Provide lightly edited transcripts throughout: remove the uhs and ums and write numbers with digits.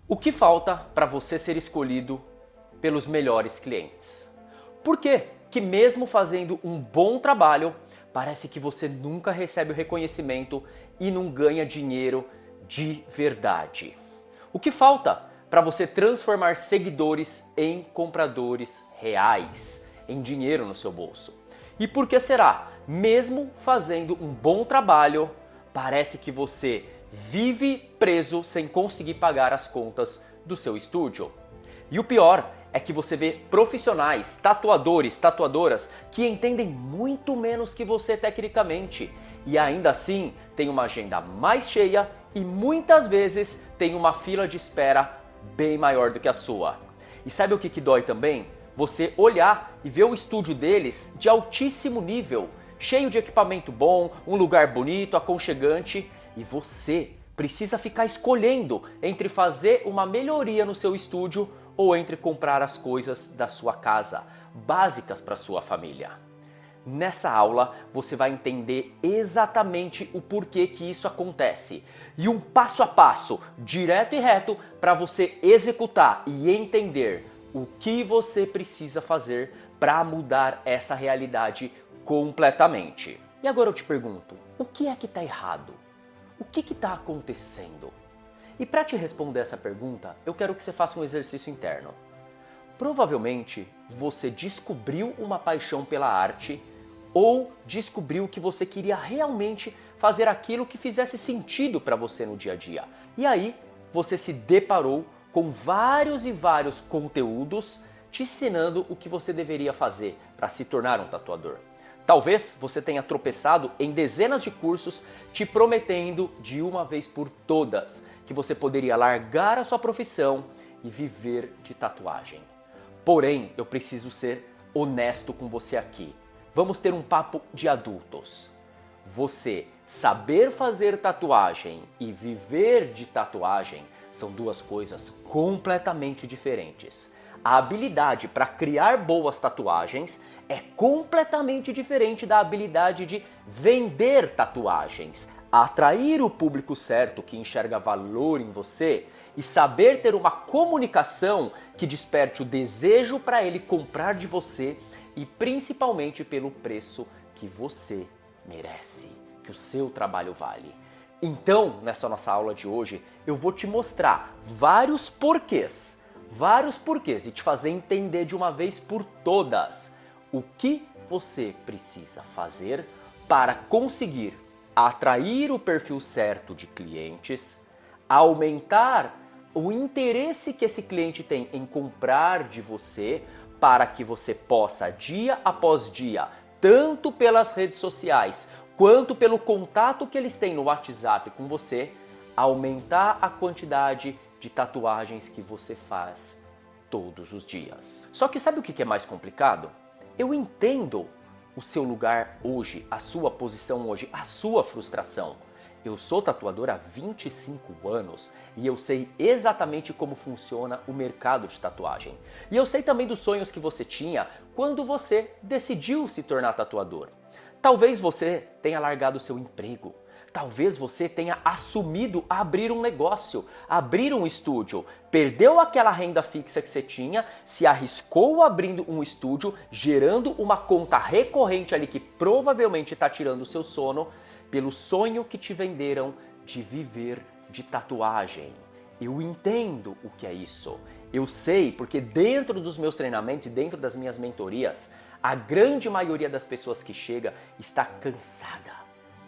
O que falta para você ser escolhido pelos melhores clientes? Por que mesmo fazendo um bom trabalho, parece que você nunca recebe o reconhecimento e não ganha dinheiro de verdade? O que falta para você transformar seguidores em compradores reais, em dinheiro no seu bolso? E por que será? Mesmo fazendo um bom trabalho, parece que você vive preso sem conseguir pagar as contas do seu estúdio. E o pior é que você vê profissionais, tatuadores, tatuadoras que entendem muito menos que você tecnicamente e ainda assim tem uma agenda mais cheia e muitas vezes tem uma fila de espera bem maior do que a sua. E sabe o que dói também? Você olhar e ver o estúdio deles de altíssimo nível, cheio de equipamento bom, um lugar bonito, aconchegante, e você precisa ficar escolhendo entre fazer uma melhoria no seu estúdio ou entre comprar as coisas da sua casa, básicas para sua família. Nessa aula você vai entender exatamente o porquê que isso acontece e um passo a passo, direto e reto, para você executar e entender o que você precisa fazer para mudar essa realidade completamente. E agora eu te pergunto, o que é que está errado? O que está acontecendo? E para te responder essa pergunta, eu quero que você faça um exercício interno. Provavelmente você descobriu uma paixão pela arte ou descobriu que você queria realmente fazer aquilo que fizesse sentido para você no dia a dia. E aí você se deparou com vários e vários conteúdos te ensinando o que você deveria fazer para se tornar um tatuador. Talvez você tenha tropeçado em dezenas de cursos te prometendo de uma vez por todas que você poderia largar a sua profissão e viver de tatuagem. Porém, eu preciso ser honesto com você aqui. Vamos ter um papo de adultos. Você saber fazer tatuagem e viver de tatuagem são duas coisas completamente diferentes. A habilidade para criar boas tatuagens é completamente diferente da habilidade de vender tatuagens, atrair o público certo que enxerga valor em você e saber ter uma comunicação que desperte o desejo para ele comprar de você e principalmente pelo preço que você merece, que o seu trabalho vale. Então, nessa nossa aula de hoje, eu vou te mostrar vários porquês e te fazer entender de uma vez por todas o que você precisa fazer para conseguir atrair o perfil certo de clientes, aumentar o interesse que esse cliente tem em comprar de você, para que você possa, dia após dia, tanto pelas redes sociais quanto pelo contato que eles têm no WhatsApp com você, aumentar a quantidade de tatuagens que você faz todos os dias. Só que sabe o que é mais complicado? Eu entendo o seu lugar hoje, a sua posição hoje, a sua frustração. Eu sou tatuador há 25 anos e eu sei exatamente como funciona o mercado de tatuagem. E eu sei também dos sonhos que você tinha quando você decidiu se tornar tatuador. Talvez você tenha largado o seu emprego. Talvez você tenha assumido abrir um negócio, abrir um estúdio, perdeu aquela renda fixa que você tinha, se arriscou abrindo um estúdio, gerando uma conta recorrente ali que provavelmente está tirando o seu sono, pelo sonho que te venderam de viver de tatuagem. Eu entendo o que é isso. Eu sei porque dentro dos meus treinamentos e dentro das minhas mentorias, a grande maioria das pessoas que chega está cansada,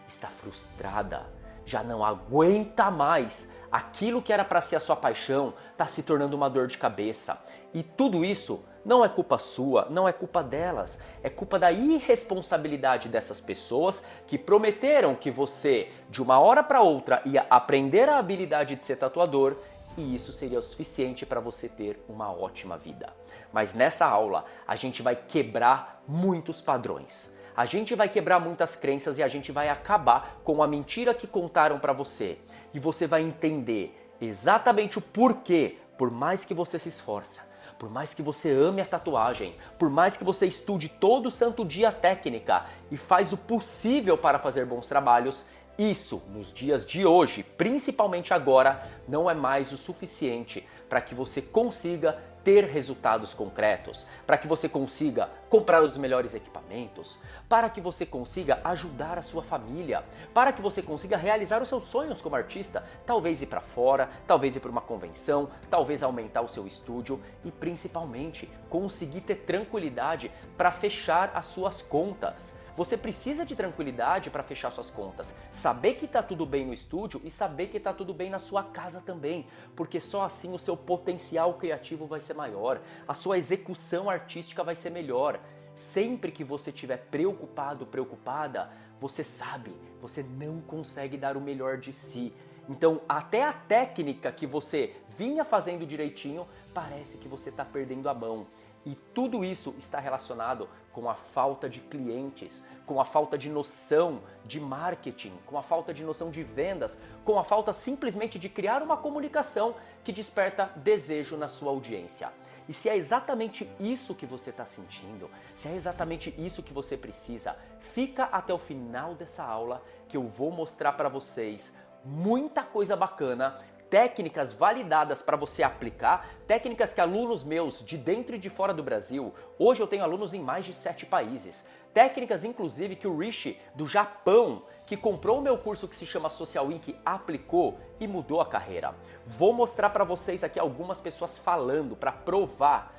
está frustrada, já não aguenta mais. Aquilo que era para ser a sua paixão está se tornando uma dor de cabeça. E tudo isso não é culpa sua, não é culpa delas. É culpa da irresponsabilidade dessas pessoas que prometeram que você, de uma hora para outra, ia aprender a habilidade de ser tatuador e isso seria o suficiente para você ter uma ótima vida. Mas nessa aula a gente vai quebrar muitos padrões. A gente vai quebrar muitas crenças e a gente vai acabar com a mentira que contaram para você. E você vai entender exatamente o porquê, por mais que você se esforça, por mais que você ame a tatuagem, por mais que você estude todo santo dia a técnica e faz o possível para fazer bons trabalhos, Isso, nos dias de hoje, principalmente agora, não é mais o suficiente para que você consiga ter resultados concretos, para que você consiga comprar os melhores equipamentos, para que você consiga ajudar a sua família, para que você consiga realizar os seus sonhos como artista, talvez ir para fora, talvez ir para uma convenção, talvez aumentar o seu estúdio e principalmente conseguir ter tranquilidade para fechar as suas contas. Você precisa de tranquilidade para fechar suas contas, saber que está tudo bem no estúdio e saber que está tudo bem na sua casa também, porque só assim o seu potencial criativo vai ser maior, a sua execução artística vai ser melhor. Sempre que você estiver preocupado, preocupada, você sabe, você não consegue dar o melhor de si. Então, até a técnica que você vinha fazendo direitinho, parece que você está perdendo a mão. E tudo isso está relacionado com a falta de clientes, com a falta de noção de marketing, com a falta de noção de vendas, com a falta simplesmente de criar uma comunicação que desperta desejo na sua audiência. E se é exatamente isso que você está sentindo, se é exatamente isso que você precisa, fica até o final dessa aula que eu vou mostrar para vocês muita coisa bacana, técnicas validadas para você aplicar, técnicas que alunos meus de dentro e de fora do Brasil, hoje eu tenho alunos em mais de 7 países, técnicas inclusive que o Rishi do Japão, que comprou o meu curso que se chama Social Inc, aplicou e mudou a carreira. Vou mostrar para vocês aqui algumas pessoas falando para provar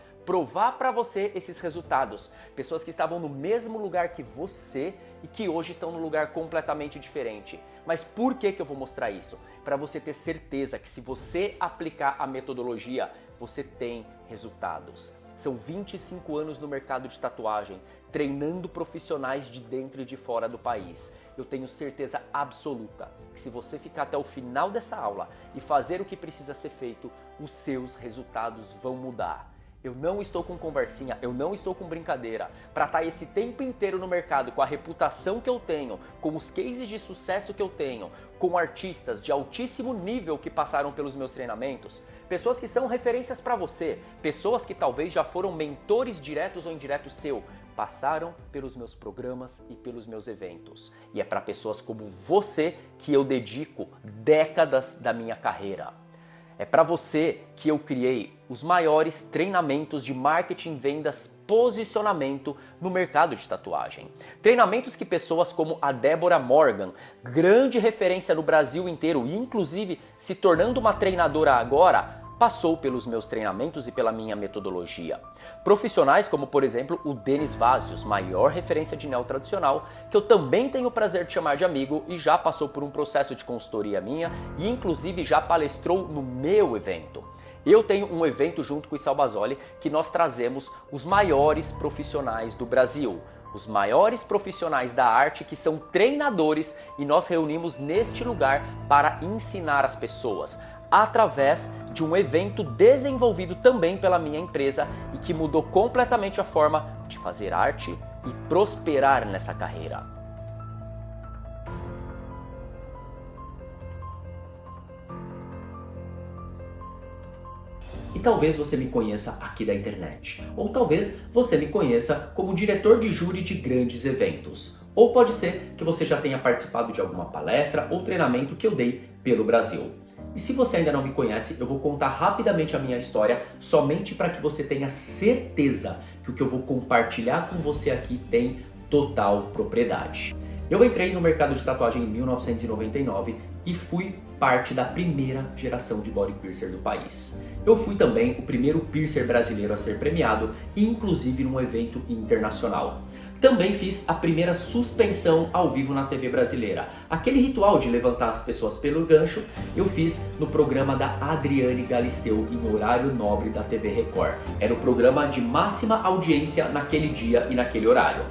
para você esses resultados. Pessoas que estavam no mesmo lugar que você e que hoje estão num lugar completamente diferente. Mas por que eu vou mostrar isso? Para você ter certeza que se você aplicar a metodologia, você tem resultados. São 25 anos no mercado de tatuagem, treinando profissionais de dentro e de fora do país. Eu tenho certeza absoluta que se você ficar até o final dessa aula e fazer o que precisa ser feito, os seus resultados vão mudar. Eu não estou com conversinha, eu não estou com brincadeira. Para estar esse tempo inteiro no mercado, com a reputação que eu tenho, com os cases de sucesso que eu tenho, com artistas de altíssimo nível que passaram pelos meus treinamentos, pessoas que são referências para você, pessoas que talvez já foram mentores diretos ou indiretos seu, passaram pelos meus programas e pelos meus eventos. E é para pessoas como você que eu dedico décadas da minha carreira. É para você que eu criei os maiores treinamentos de marketing, vendas, posicionamento no mercado de tatuagem. Treinamentos que pessoas como a Débora Morgan, grande referência no Brasil inteiro, e inclusive se tornando uma treinadora agora, passou pelos meus treinamentos e pela minha metodologia. Profissionais como, por exemplo, o Denis Vazios, maior referência de neo tradicional, que eu também tenho o prazer de chamar de amigo e já passou por um processo de consultoria minha e inclusive já palestrou no meu evento. Eu tenho um evento junto com o Salvazoli que nós trazemos os maiores profissionais do Brasil. Os maiores profissionais da arte que são treinadores e nós reunimos neste lugar para ensinar as pessoas através de um evento desenvolvido também pela minha empresa e que mudou completamente a forma de fazer arte e prosperar nessa carreira. E talvez você me conheça aqui da internet, ou talvez você me conheça como diretor de júri de grandes eventos. Ou pode ser que você já tenha participado de alguma palestra ou treinamento que eu dei pelo Brasil. E se você ainda não me conhece, eu vou contar rapidamente a minha história, somente para que você tenha certeza que o que eu vou compartilhar com você aqui tem total propriedade. Eu entrei no mercado de tatuagem em 1999 e fui parte da primeira geração de body piercer do país. Eu fui também o primeiro piercer brasileiro a ser premiado, inclusive num evento internacional. Também fiz a primeira suspensão ao vivo na TV brasileira. Aquele ritual de levantar as pessoas pelo gancho, eu fiz no programa da Adriane Galisteu, em horário nobre da TV Record. Era o programa de máxima audiência naquele dia e naquele horário.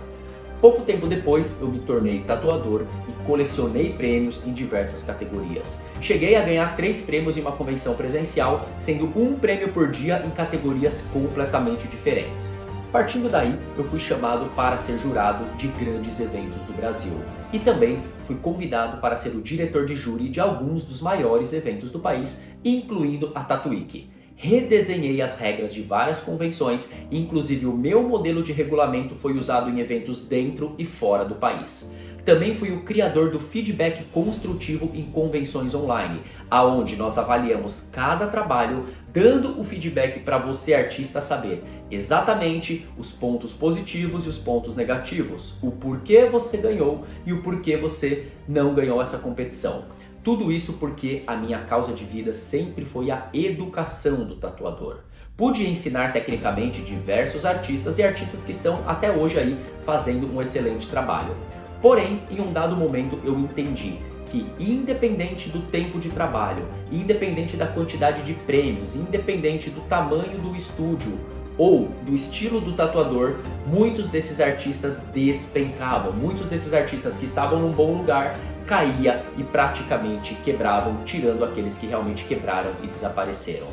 Pouco tempo depois, eu me tornei tatuador e colecionei prêmios em diversas categorias. Cheguei a ganhar 3 prêmios em uma convenção presencial, sendo um prêmio por dia em categorias completamente diferentes. Partindo daí, eu fui chamado para ser jurado de grandes eventos do Brasil. E também fui convidado para ser o diretor de júri de alguns dos maiores eventos do país, incluindo a Tattoo Week. Redesenhei as regras de várias convenções, inclusive o meu modelo de regulamento foi usado em eventos dentro e fora do país. Também fui o criador do feedback construtivo em convenções online, aonde nós avaliamos cada trabalho, dando o feedback para você, artista, saber exatamente os pontos positivos e os pontos negativos, o porquê você ganhou e o porquê você não ganhou essa competição. Tudo isso porque a minha causa de vida sempre foi a educação do tatuador. Pude ensinar tecnicamente diversos artistas e artistas que estão até hoje aí fazendo um excelente trabalho. Porém, em um dado momento eu entendi que, independente do tempo de trabalho, independente da quantidade de prêmios, independente do tamanho do estúdio ou do estilo do tatuador, muitos desses artistas despencavam, muitos desses artistas que estavam num bom lugar caía e praticamente quebravam, tirando aqueles que realmente quebraram e desapareceram.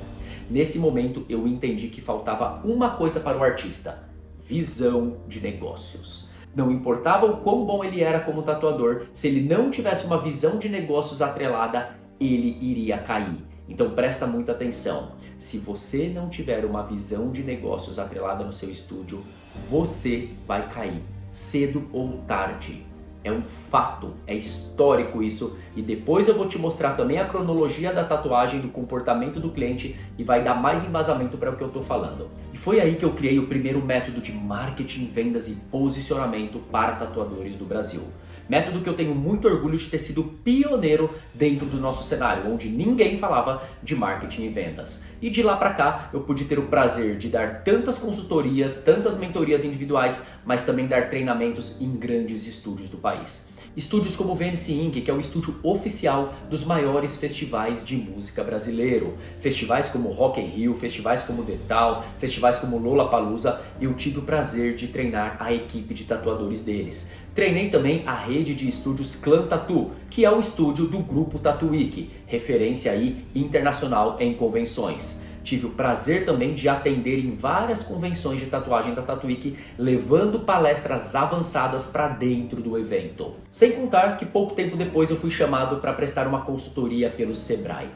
Nesse momento eu entendi que faltava uma coisa para o artista: visão de negócios. Não importava o quão bom ele era como tatuador, se ele não tivesse uma visão de negócios atrelada, ele iria cair. Então presta muita atenção. Se você não tiver uma visão de negócios atrelada no seu estúdio, você vai cair, cedo ou tarde. É um fato, é histórico isso, e depois eu vou te mostrar também a cronologia da tatuagem, do comportamento do cliente, e vai dar mais embasamento para o que eu estou falando. E foi aí que eu criei o primeiro método de marketing, vendas e posicionamento para tatuadores do Brasil. Método que eu tenho muito orgulho de ter sido pioneiro dentro do nosso cenário, onde ninguém falava de marketing e vendas. E de lá para cá eu pude ter o prazer de dar tantas consultorias, tantas mentorias individuais, mas também dar treinamentos em grandes estúdios do país. Estúdios como o Venice Inc., que é o estúdio oficial dos maiores festivais de música brasileiro. Festivais como Rock in Rio, festivais como Detal, festivais como Lollapalooza, eu tive o prazer de treinar a equipe de tatuadores deles. Treinei também a rede de estúdios Clan Tattoo, que é o estúdio do grupo Tattoo Week, referência aí internacional em convenções. Tive o prazer também de atender em várias convenções de tatuagem da Tattoo Week, levando palestras avançadas para dentro do evento. Sem contar que pouco tempo depois eu fui chamado para prestar uma consultoria pelo Sebrae.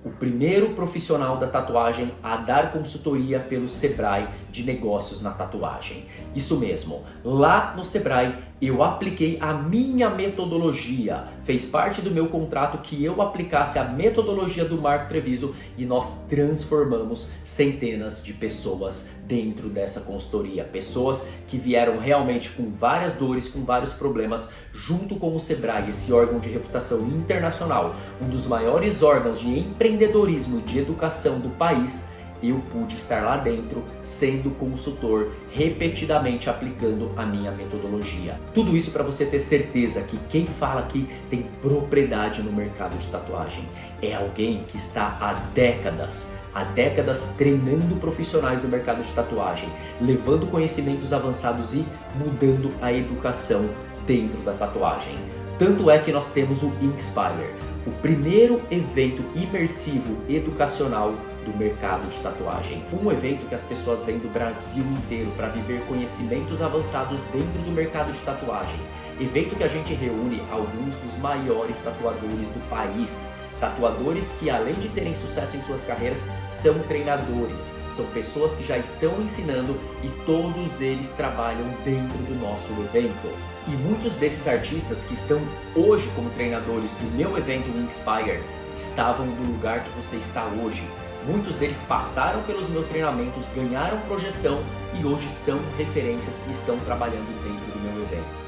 O primeiro profissional da tatuagem a dar consultoria pelo Sebrae de negócios na tatuagem. Isso mesmo, lá no Sebrae eu apliquei a minha metodologia. Fez parte do meu contrato que eu aplicasse a metodologia do Marco Treviso e nós transformamos centenas de pessoas dentro dessa consultoria. Pessoas que vieram realmente com várias dores, com vários problemas, junto com o Sebrae, esse órgão de reputação internacional, um dos maiores órgãos de empreendedorismo e de educação do país. Eu pude estar lá dentro, sendo consultor, repetidamente aplicando a minha metodologia. Tudo isso para você ter certeza que quem fala aqui tem propriedade no mercado de tatuagem. É alguém que está há décadas treinando profissionais do mercado de tatuagem, levando conhecimentos avançados e mudando a educação dentro da tatuagem. Tanto é que nós temos o Inspire, o primeiro evento imersivo educacional do mercado de tatuagem. Um evento que as pessoas vêm do Brasil inteiro para viver conhecimentos avançados dentro do mercado de tatuagem. Evento que a gente reúne alguns dos maiores tatuadores do país. Tatuadores que, além de terem sucesso em suas carreiras, são treinadores, são pessoas que já estão ensinando e todos eles trabalham dentro do nosso evento. E muitos desses artistas que estão hoje como treinadores do meu evento Inspire estavam no lugar que você está hoje. Muitos deles passaram pelos meus treinamentos, ganharam projeção e hoje são referências e estão trabalhando dentro do meu evento.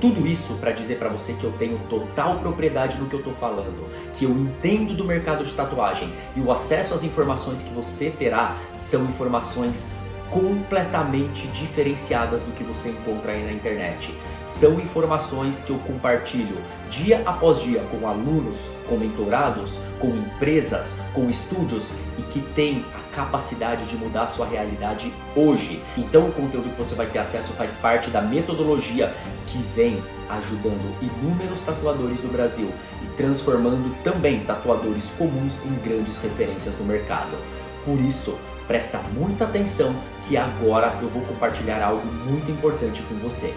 Tudo isso para dizer para você que eu tenho total propriedade no que eu estou falando, que eu entendo do mercado de tatuagem e o acesso às informações que você terá são informações completamente diferenciadas do que você encontra aí na internet. São informações que eu compartilho dia após dia com alunos, com mentorados, com empresas, com estúdios e que têm a capacidade de mudar a sua realidade hoje. Então o conteúdo que você vai ter acesso faz parte da metodologia que vem ajudando inúmeros tatuadores do Brasil e transformando também tatuadores comuns em grandes referências no mercado. Por isso, presta muita atenção que agora eu vou compartilhar algo muito importante com você.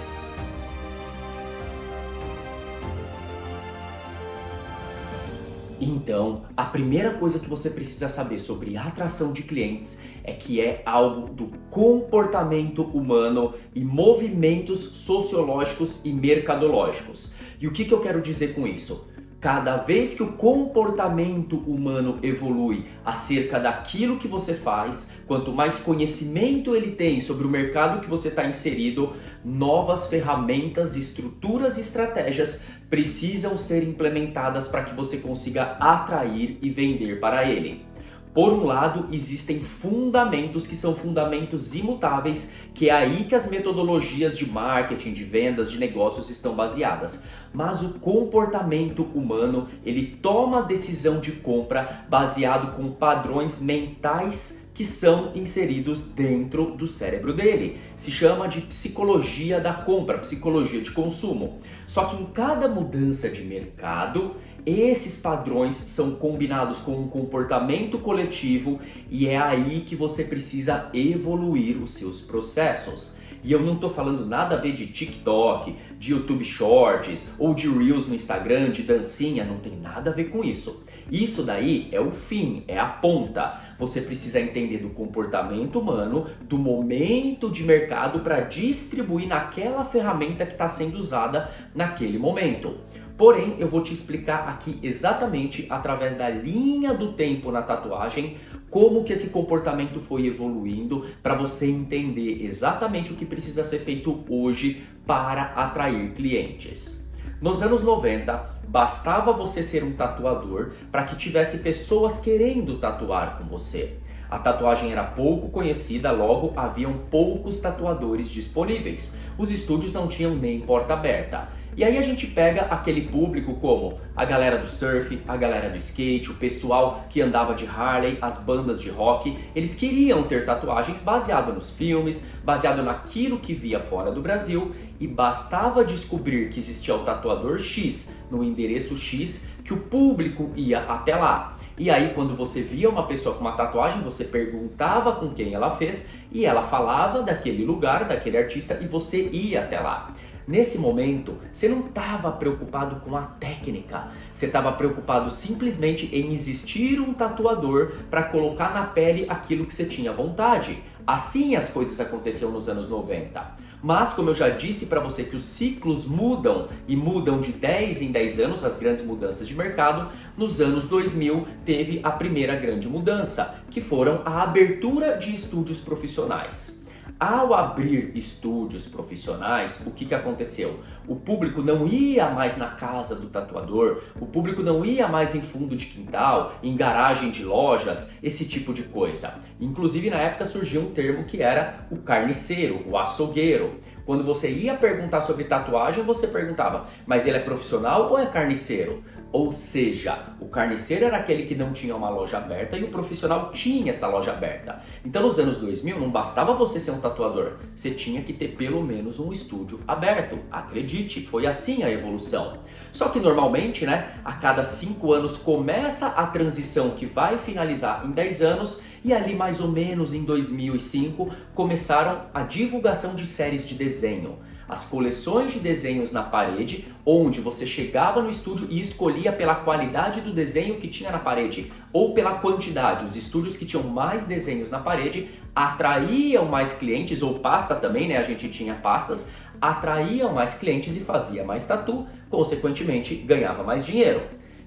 Então, a primeira coisa que você precisa saber sobre atração de clientes é que é algo do comportamento humano e movimentos sociológicos e mercadológicos. E o que eu quero dizer com isso? Cada vez que o comportamento humano evolui acerca daquilo que você faz, quanto mais conhecimento ele tem sobre o mercado que você está inserido, novas ferramentas, estruturas e estratégias precisam ser implementadas para que você consiga atrair e vender para ele. Por um lado, existem fundamentos que são fundamentos imutáveis, que é aí que as metodologias de marketing, de vendas, de negócios estão baseadas. Mas o comportamento humano, ele toma a decisão de compra baseado com padrões mentais que são inseridos dentro do cérebro dele. Se chama de psicologia da compra, psicologia de consumo. Só que em cada mudança de mercado, esses padrões são combinados com um comportamento coletivo e é aí que você precisa evoluir os seus processos. E eu não estou falando nada a ver de TikTok, de YouTube Shorts ou de Reels no Instagram, de dancinha, não tem nada a ver com isso. Isso daí é o fim, é a ponta. Você precisa entender do comportamento humano, do momento de mercado para distribuir naquela ferramenta que está sendo usada naquele momento. Porém, eu vou te explicar aqui exatamente através da linha do tempo na tatuagem como que esse comportamento foi evoluindo para você entender exatamente o que precisa ser feito hoje para atrair clientes. Nos anos 90, bastava você ser um tatuador para que tivesse pessoas querendo tatuar com você. A tatuagem era pouco conhecida, logo haviam poucos tatuadores disponíveis. Os estúdios não tinham nem porta aberta. E aí a gente pega aquele público como a galera do surf, a galera do skate, o pessoal que andava de Harley, as bandas de rock. Eles queriam ter tatuagens baseado nos filmes, baseado naquilo que via fora do Brasil, e bastava descobrir que existia o tatuador X no endereço X que o público ia até lá. E aí quando você via uma pessoa com uma tatuagem, você perguntava com quem ela fez e ela falava daquele lugar, daquele artista, e você ia até lá. Nesse momento, você não estava preocupado com a técnica, você estava preocupado simplesmente em existir um tatuador para colocar na pele aquilo que você tinha vontade. Assim as coisas aconteceram nos anos 90. Mas, como eu já disse para você que os ciclos mudam e mudam de 10 em 10 anos, as grandes mudanças de mercado, nos anos 2000 teve a primeira grande mudança, que foram a abertura de estúdios profissionais. Ao abrir estúdios profissionais, o que aconteceu? O público não ia mais na casa do tatuador, o público não ia mais em fundo de quintal, em garagem de lojas, esse tipo de coisa. Inclusive na época surgiu um termo que era o carniceiro, o açougueiro. Quando você ia perguntar sobre tatuagem, você perguntava, mas ele é profissional ou é carniceiro? Ou seja, o carniceiro era aquele que não tinha uma loja aberta e o profissional tinha essa loja aberta. Então nos anos 2000 não bastava você ser um tatuador, você tinha que ter pelo menos um estúdio aberto. Acredite, foi assim a evolução. Só que normalmente, a cada 5 anos começa a transição que vai finalizar em 10 anos e ali mais ou menos em 2005 começaram a divulgação de séries de desenho. As coleções de desenhos na parede, onde você chegava no estúdio e escolhia pela qualidade do desenho que tinha na parede ou pela quantidade. Os estúdios que tinham mais desenhos na parede atraíam mais clientes, ou pasta também, a gente tinha pastas, atraíam mais clientes e fazia mais tatu, consequentemente ganhava mais dinheiro.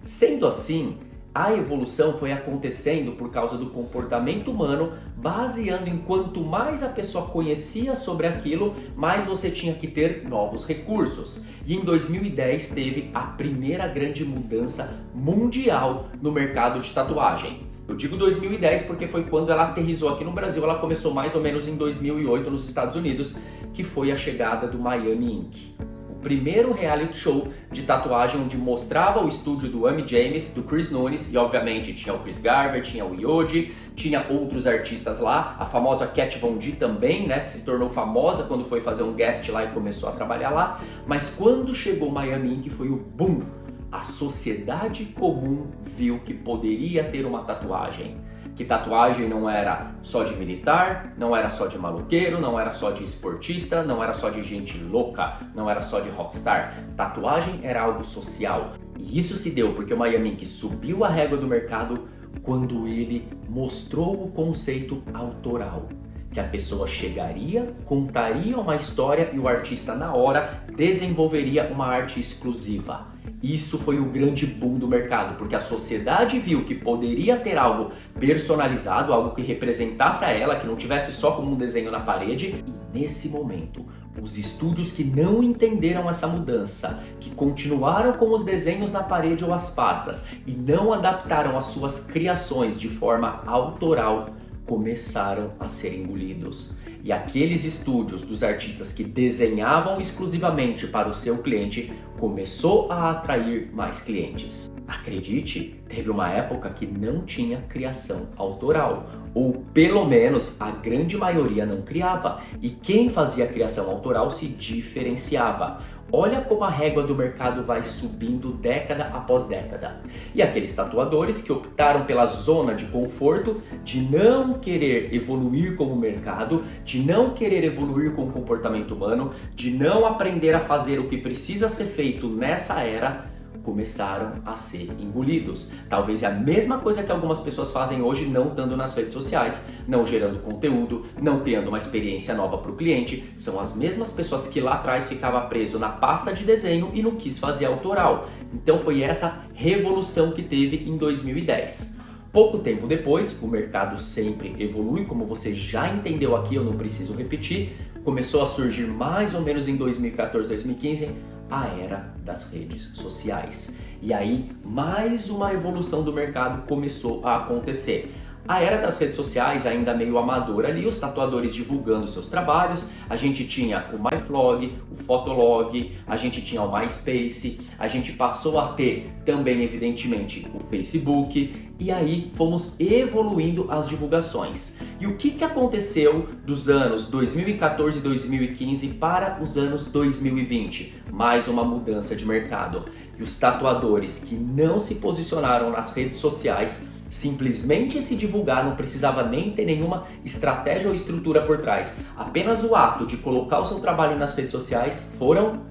Sendo assim, a evolução foi acontecendo por causa do comportamento humano, baseando em quanto mais a pessoa conhecia sobre aquilo, mais você tinha que ter novos recursos. E em 2010 teve a primeira grande mudança mundial no mercado de tatuagem. Eu digo 2010 porque foi quando ela aterrissou aqui no Brasil, ela começou mais ou menos em 2008 nos Estados Unidos, que foi a chegada do Miami Ink. Primeiro reality show de tatuagem onde mostrava o estúdio do Amy James, do Chris Nunes, e obviamente tinha o Chris Garver, tinha o Yoji, tinha outros artistas lá, a famosa Kat Von D também, se tornou famosa quando foi fazer um guest lá e começou a trabalhar lá, mas quando chegou Miami Ink foi o boom. A sociedade comum viu que poderia ter uma tatuagem. que tatuagem não era só de militar, não era só de maloqueiro, não era só de esportista, não era só de gente louca, não era só de rockstar. Tatuagem era algo social. E isso se deu porque o Miami Ink subiu a régua do mercado quando ele mostrou o conceito autoral. Que a pessoa chegaria, contaria uma história e o artista na hora desenvolveria uma arte exclusiva. Isso foi o grande boom do mercado, porque a sociedade viu que poderia ter algo personalizado, algo que representasse a ela, que não tivesse só como um desenho na parede. E nesse momento, os estúdios que não entenderam essa mudança, que continuaram com os desenhos na parede ou as pastas e não adaptaram as suas criações de forma autoral, começaram a ser engolidos. E aqueles estúdios dos artistas que desenhavam exclusivamente para o seu cliente começou a atrair mais clientes. Acredite, teve uma época que não tinha criação autoral, ou pelo menos a grande maioria não criava, e quem fazia criação autoral se diferenciava. Olha como a régua do mercado vai subindo década após década. E aqueles tatuadores que optaram pela zona de conforto, de não querer evoluir como mercado, de não querer evoluir com o comportamento humano, de não aprender a fazer o que precisa ser feito nessa era, começaram a ser engolidos. Talvez é a mesma coisa que algumas pessoas fazem hoje, não estando nas redes sociais, não gerando conteúdo, não criando uma experiência nova para o cliente. São as mesmas pessoas que lá atrás ficava preso na pasta de desenho e não quis fazer autoral. Então foi essa revolução que teve em 2010. Pouco tempo depois, o mercado sempre evolui, como você já entendeu aqui, eu não preciso repetir. Começou a surgir mais ou menos em 2014, 2015, a era das redes sociais. E aí, mais uma evolução do mercado começou a acontecer. A era das redes sociais, ainda meio amadora ali, os tatuadores divulgando seus trabalhos, a gente tinha o MyFlog, o Fotolog, a gente tinha o MySpace, a gente passou a ter também, evidentemente, o Facebook, e aí fomos evoluindo as divulgações. E o que aconteceu dos anos 2014 e 2015 para os anos 2020? Mais uma mudança de mercado. E os tatuadores que não se posicionaram nas redes sociais simplesmente se divulgar, não precisava nem ter nenhuma estratégia ou estrutura por trás. Apenas o ato de colocar o seu trabalho nas redes sociais foram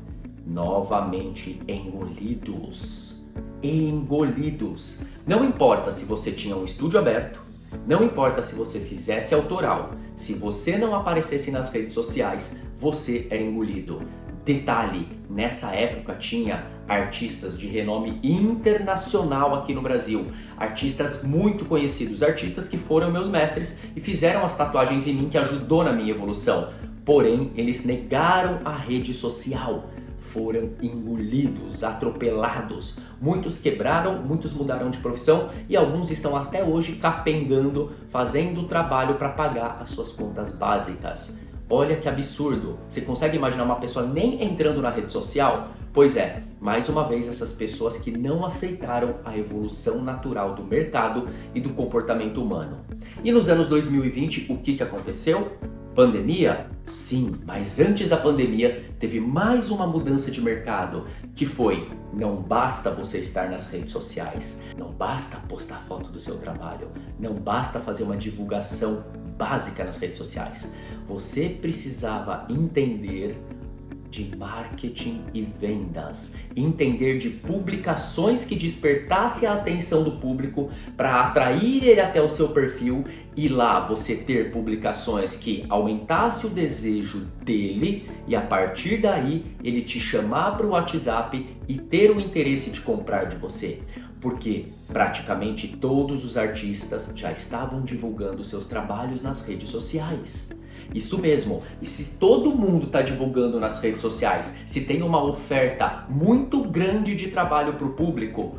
novamente engolidos. Engolidos. Não importa se você tinha um estúdio aberto, não importa se você fizesse autoral, se você não aparecesse nas redes sociais, você era engolido. Detalhe, nessa época tinha artistas de renome internacional aqui no Brasil, artistas muito conhecidos, artistas que foram meus mestres e fizeram as tatuagens em mim, que ajudou na minha evolução. Porém, eles negaram a rede social, foram engolidos, atropelados. Muitos quebraram, muitos mudaram de profissão e alguns estão até hoje capengando, fazendo trabalho para pagar as suas contas básicas. Olha que absurdo! Você consegue imaginar uma pessoa nem entrando na rede social? Pois é, mais uma vez essas pessoas que não aceitaram a evolução natural do mercado e do comportamento humano. E nos anos 2020, o que aconteceu? Pandemia? Sim, mas antes da pandemia teve mais uma mudança de mercado, que foi: não basta você estar nas redes sociais, não basta postar foto do seu trabalho, não basta fazer uma divulgação básica nas redes sociais. Você precisava entender de marketing e vendas, entender de publicações que despertassem a atenção do público para atrair ele até o seu perfil e lá você ter publicações que aumentasse o desejo dele e a partir daí ele te chamar para o WhatsApp e ter o interesse de comprar de você. Porque praticamente todos os artistas já estavam divulgando seus trabalhos nas redes sociais. Isso mesmo, e se todo mundo está divulgando nas redes sociais, se tem uma oferta muito grande de trabalho para o público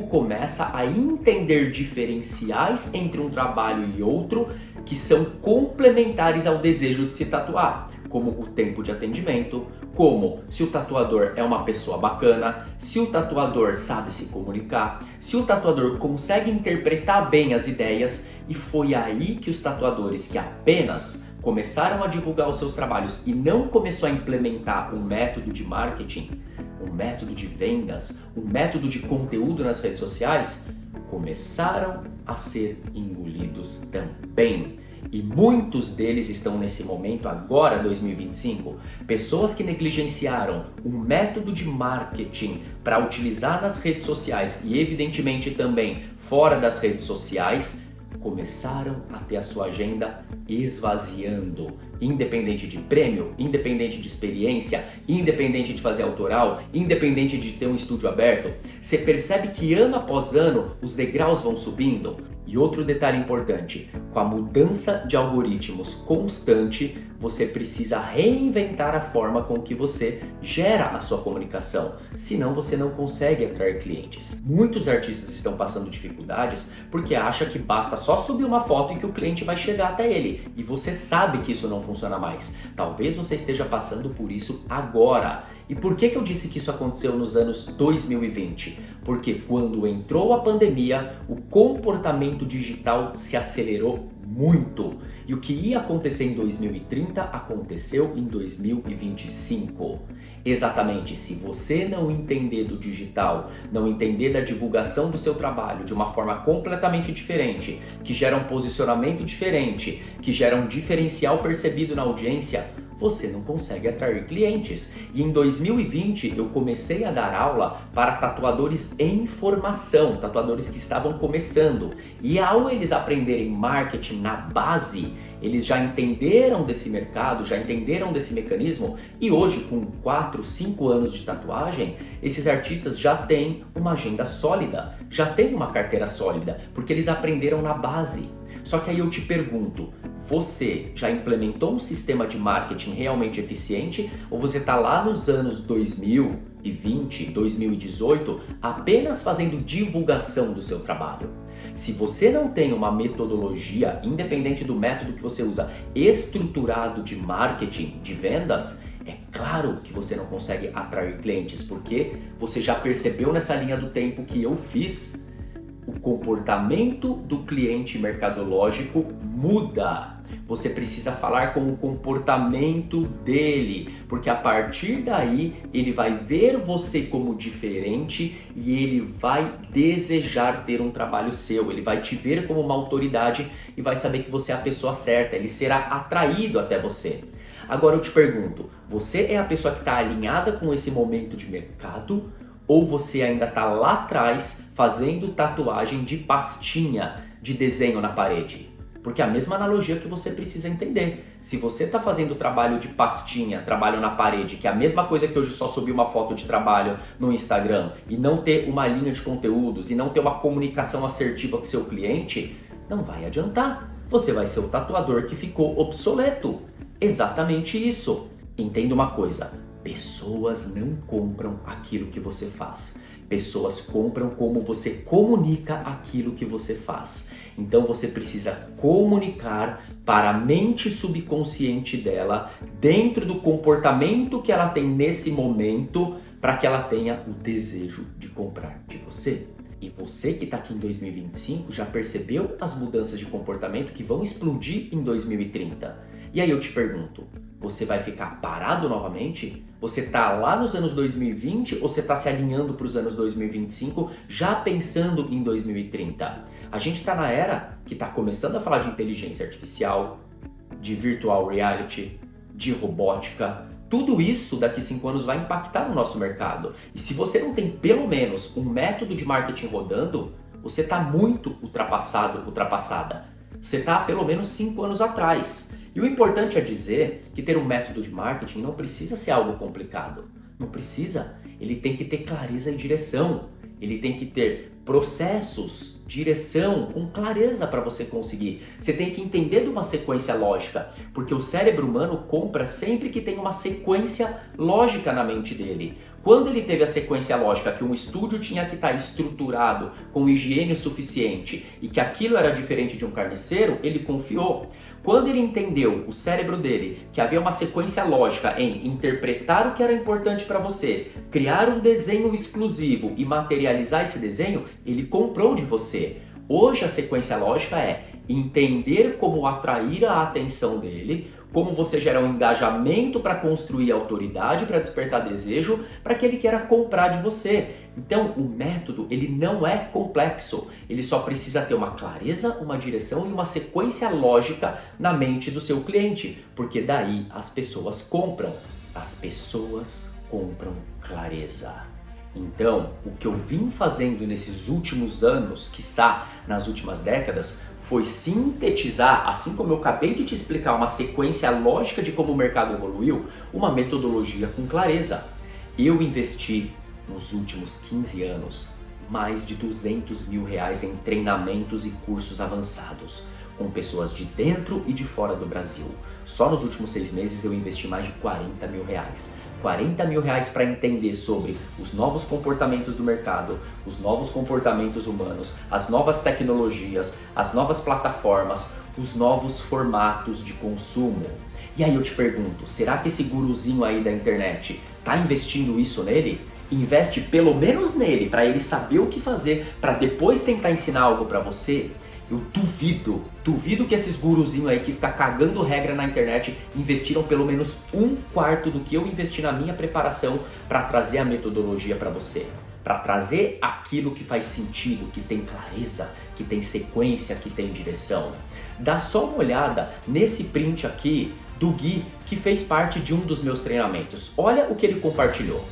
começa a entender diferenciais entre um trabalho e outro que são complementares ao desejo de se tatuar, como o tempo de atendimento, como se o tatuador é uma pessoa bacana, se o tatuador sabe se comunicar, se o tatuador consegue interpretar bem as ideias. E foi aí que os tatuadores que apenas começaram a divulgar os seus trabalhos e não começou a implementar um método de marketing, um método de vendas, um método de conteúdo nas redes sociais, começaram a ser engolidos. excluídos também. E muitos deles estão nesse momento agora, 2025, pessoas que negligenciaram um método de marketing para utilizar nas redes sociais e evidentemente também fora das redes sociais, começaram a ter a sua agenda esvaziando, independente de prêmio, independente de experiência, independente de fazer autoral, independente de ter um estúdio aberto. Você percebe que ano após ano os degraus vão subindo? E outro detalhe importante, com a mudança de algoritmos constante, você precisa reinventar a forma com que você gera a sua comunicação, senão você não consegue atrair clientes. Muitos artistas estão passando dificuldades porque acham que basta só subir uma foto e que o cliente vai chegar até ele. E você sabe que isso não funciona mais. Talvez você esteja passando por isso agora. E por que eu disse que isso aconteceu nos anos 2020? Porque quando entrou a pandemia, o comportamento digital se acelerou muito. E o que ia acontecer em 2030 aconteceu em 2025. Exatamente, se você não entender do digital, não entender da divulgação do seu trabalho de uma forma completamente diferente, que gera um posicionamento diferente, que gera um diferencial percebido na audiência, você não consegue atrair clientes. E em 2020 eu comecei a dar aula para tatuadores em formação, tatuadores que estavam começando. E ao eles aprenderem marketing na base, eles já entenderam desse mercado, já entenderam desse mecanismo e hoje com 4, 5 anos de tatuagem, esses artistas já têm uma agenda sólida, já têm uma carteira sólida, porque eles aprenderam na base. Só que aí eu te pergunto, você já implementou um sistema de marketing realmente eficiente ou você está lá nos anos 2020, 2018 apenas fazendo divulgação do seu trabalho? Se você não tem uma metodologia, independente do método que você usa, estruturado de marketing, de vendas, é claro que você não consegue atrair clientes, porque você já percebeu nessa linha do tempo que eu fiz, o comportamento do cliente mercadológico muda. Você precisa falar com o comportamento dele, porque a partir daí ele vai ver você como diferente e ele vai desejar ter um trabalho seu, ele vai te ver como uma autoridade e vai saber que você é a pessoa certa, ele será atraído até você. Agora eu te pergunto, você é a pessoa que está alinhada com esse momento de mercado ou você ainda está lá atrás fazendo tatuagem de pastinha, de desenho na parede? Porque é a mesma analogia que você precisa entender. Se você está fazendo trabalho de pastinha, trabalho na parede, que é a mesma coisa que hoje só subir uma foto de trabalho no Instagram e não ter uma linha de conteúdos e não ter uma comunicação assertiva com seu cliente, não vai adiantar. Você vai ser o tatuador que ficou obsoleto. Exatamente isso. Entenda uma coisa, pessoas não compram aquilo que você faz. Pessoas compram como você comunica aquilo que você faz. Então você precisa comunicar para a mente subconsciente dela, dentro do comportamento que ela tem nesse momento, para que ela tenha o desejo de comprar de você. E você que está aqui em 2025 já percebeu as mudanças de comportamento que vão explodir em 2030. E aí eu te pergunto, você vai ficar parado novamente? Você está lá nos anos 2020 ou você está se alinhando para os anos 2025 já pensando em 2030? A gente está na era que está começando a falar de inteligência artificial, de virtual reality, de robótica. Tudo isso daqui 5 anos vai impactar no nosso mercado. E se você não tem pelo menos um método de marketing rodando, você está muito ultrapassada. Você está pelo menos 5 anos atrás. E o importante é dizer que ter um método de marketing não precisa ser algo complicado. Não precisa. Ele tem que ter clareza e direção. Ele tem que ter processos, direção, com clareza para você conseguir. Você tem que entender de uma sequência lógica, porque o cérebro humano compra sempre que tem uma sequência lógica na mente dele. Quando ele teve a sequência lógica que um estúdio tinha que estar estruturado com higiene suficiente e que aquilo era diferente de um carniceiro, ele confiou. Quando ele entendeu, o cérebro dele, que havia uma sequência lógica em interpretar o que era importante para você, criar um desenho exclusivo e materializar esse desenho, ele comprou de você. Hoje a sequência lógica é entender como atrair a atenção dele, como você gera um engajamento para construir autoridade, para despertar desejo, para que ele queira comprar de você. Então, o método, ele não é complexo, ele só precisa ter uma clareza, uma direção e uma sequência lógica na mente do seu cliente, porque daí as pessoas compram. As pessoas compram clareza. Então, o que eu vim fazendo nesses últimos anos, quiçá nas últimas décadas, foi sintetizar, assim como eu acabei de te explicar uma sequência lógica de como o mercado evoluiu, uma metodologia com clareza. Eu investi nos últimos 15 anos mais de R$200 mil em treinamentos e cursos avançados, com pessoas de dentro e de fora do Brasil. Só nos últimos 6 meses eu investi mais de R$40 mil. R$40 mil para entender sobre os novos comportamentos do mercado, os novos comportamentos humanos, as novas tecnologias, as novas plataformas, os novos formatos de consumo. E aí eu te pergunto, será que esse guruzinho aí da internet tá investindo isso nele? Investe pelo menos nele, para ele saber o que fazer, para depois tentar ensinar algo para você? Eu duvido que esses guruzinhos aí que ficam cagando regra na internet investiram pelo menos 1/4 do que eu investi na minha preparação para trazer a metodologia para você. Para trazer aquilo que faz sentido, que tem clareza, que tem sequência, que tem direção. Dá só uma olhada nesse print aqui do Gui, que fez parte de um dos meus treinamentos. Olha o que ele compartilhou.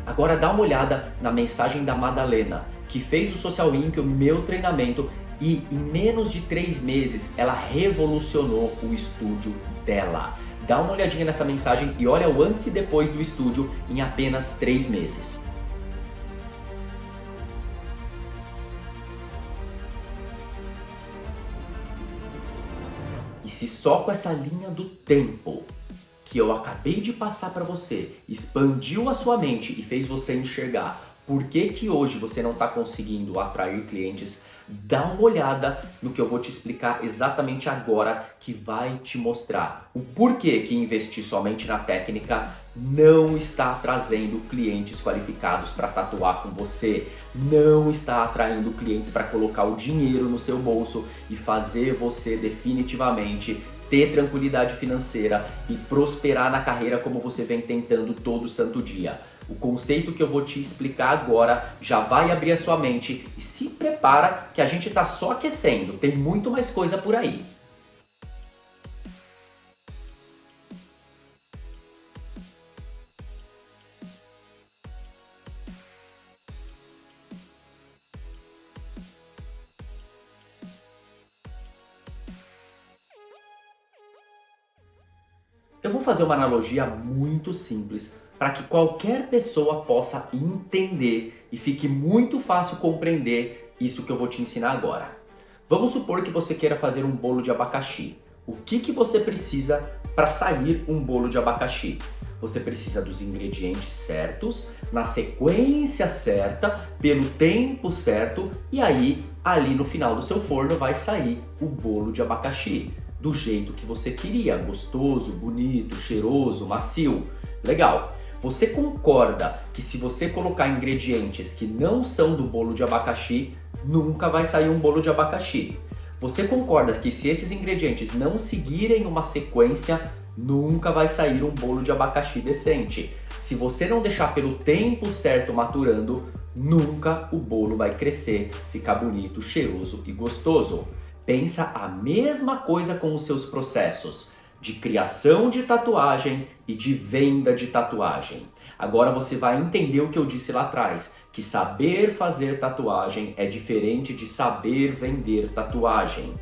Agora dá uma olhada na mensagem da Madalena, que fez o Social Inc, o meu treinamento, e em menos de 3 meses ela revolucionou o estúdio dela. Dá uma olhadinha nessa mensagem e olha o antes e depois do estúdio em apenas 3 meses. E se só com essa linha do tempo que eu acabei de passar para você expandiu a sua mente e fez você enxergar por que hoje você não está conseguindo atrair clientes, dá uma olhada no que eu vou te explicar exatamente agora, que vai te mostrar o porquê que investir somente na técnica não está trazendo clientes qualificados para tatuar com você, não está atraindo clientes para colocar o dinheiro no seu bolso e fazer você definitivamente ter tranquilidade financeira e prosperar na carreira como você vem tentando todo santo dia. O conceito que eu vou te explicar agora já vai abrir a sua mente e se prepara que a gente está só aquecendo, tem muito mais coisa por aí. Eu vou fazer uma analogia muito simples para que qualquer pessoa possa entender e fique muito fácil compreender isso que eu vou te ensinar agora. Vamos supor que você queira fazer um bolo de abacaxi. O que você precisa para sair um bolo de abacaxi? Você precisa dos ingredientes certos, na sequência certa, pelo tempo certo e aí, ali no final do seu forno vai sair o bolo de abacaxi. Do jeito que você queria, gostoso, bonito, cheiroso, macio. Legal. Você concorda que se você colocar ingredientes que não são do bolo de abacaxi, nunca vai sair um bolo de abacaxi? Você concorda que se esses ingredientes não seguirem uma sequência, nunca vai sair um bolo de abacaxi decente? Se você não deixar pelo tempo certo maturando, nunca o bolo vai crescer, ficar bonito, cheiroso e gostoso. Pensa a mesma coisa com os seus processos de criação de tatuagem e de venda de tatuagem. Agora você vai entender o que eu disse lá atrás, que saber fazer tatuagem é diferente de saber vender tatuagem.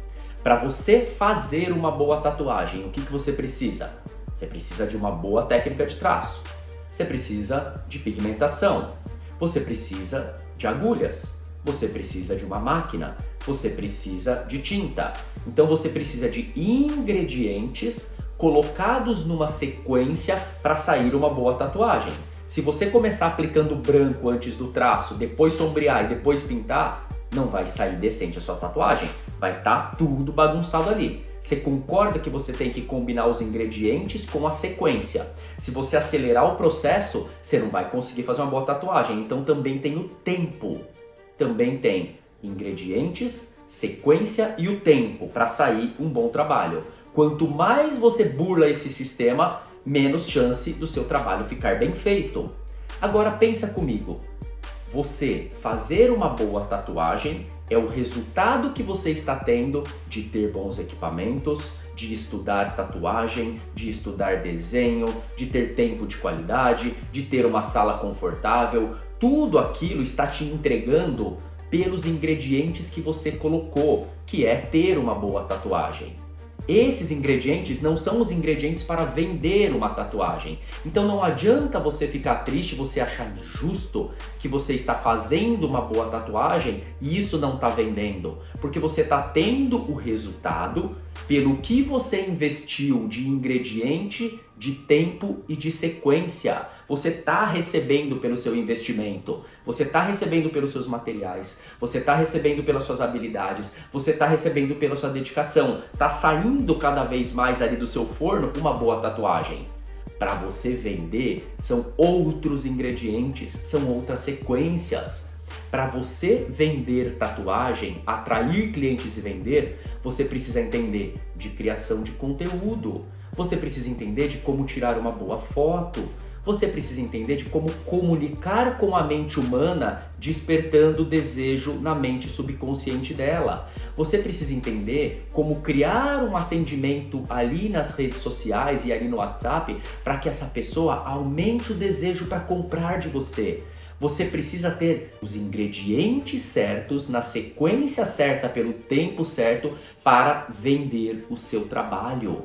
Para você fazer uma boa tatuagem, o que você precisa? Você precisa de uma boa técnica de traço. Você precisa de pigmentação. Você precisa de agulhas. Você precisa de uma máquina. Você precisa de tinta. Então você precisa de ingredientes colocados numa sequência para sair uma boa tatuagem. Se você começar aplicando branco antes do traço, depois sombrear e depois pintar, não vai sair decente a sua tatuagem. Vai estar tudo bagunçado ali. Você concorda que você tem que combinar os ingredientes com a sequência? Se você acelerar o processo, você não vai conseguir fazer uma boa tatuagem. Então também tem o tempo. também tem ingredientes, sequência e o tempo para sair um bom trabalho. Quanto mais você burla esse sistema, menos chance do seu trabalho ficar bem feito. Agora pensa comigo, você fazer uma boa tatuagem é o resultado que você está tendo de ter bons equipamentos, de estudar tatuagem, de estudar desenho, de ter tempo de qualidade, de ter uma sala confortável. Tudo aquilo está te entregando pelos ingredientes que você colocou, que é ter uma boa tatuagem. Esses ingredientes não são os ingredientes para vender uma tatuagem. Então não adianta você ficar triste, você achar injusto que você está fazendo uma boa tatuagem e isso não está vendendo. Porque você está tendo o resultado pelo que você investiu de ingrediente, de tempo e de sequência. Você está recebendo pelo seu investimento, você está recebendo pelos seus materiais, você está recebendo pelas suas habilidades, você está recebendo pela sua dedicação. Está saindo cada vez mais ali do seu forno uma boa tatuagem. Para você vender, são outros ingredientes, são outras sequências. Para você vender tatuagem, atrair clientes e vender, você precisa entender de criação de conteúdo, você precisa entender de como tirar uma boa foto, você precisa entender de como comunicar com a mente humana, despertando o desejo na mente subconsciente dela. Você precisa entender como criar um atendimento ali nas redes sociais e ali no WhatsApp para que essa pessoa aumente o desejo para comprar de você. Você precisa ter os ingredientes certos, na sequência certa, pelo tempo certo, para vender o seu trabalho.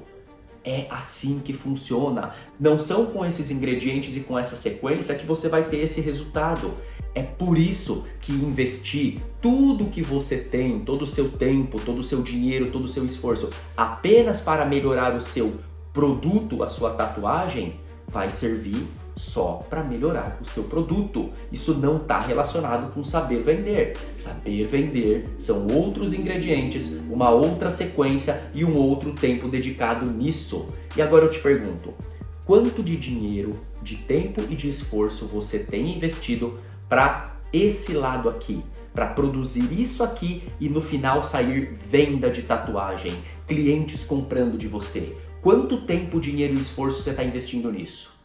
É assim que funciona. Não são com esses ingredientes e com essa sequência que você vai ter esse resultado. É por isso que investir tudo que você tem, todo o seu tempo, todo o seu dinheiro, todo o seu esforço, apenas para melhorar o seu produto, a sua tatuagem, vai servir só para melhorar o seu produto. Isso não está relacionado com saber vender. Saber vender são outros ingredientes, uma outra sequência e um outro tempo dedicado nisso. E agora eu te pergunto, quanto de dinheiro, de tempo e de esforço você tem investido para esse lado aqui? Para produzir isso aqui e no final sair venda de tatuagem, clientes comprando de você. Quanto tempo, dinheiro e esforço você está investindo nisso?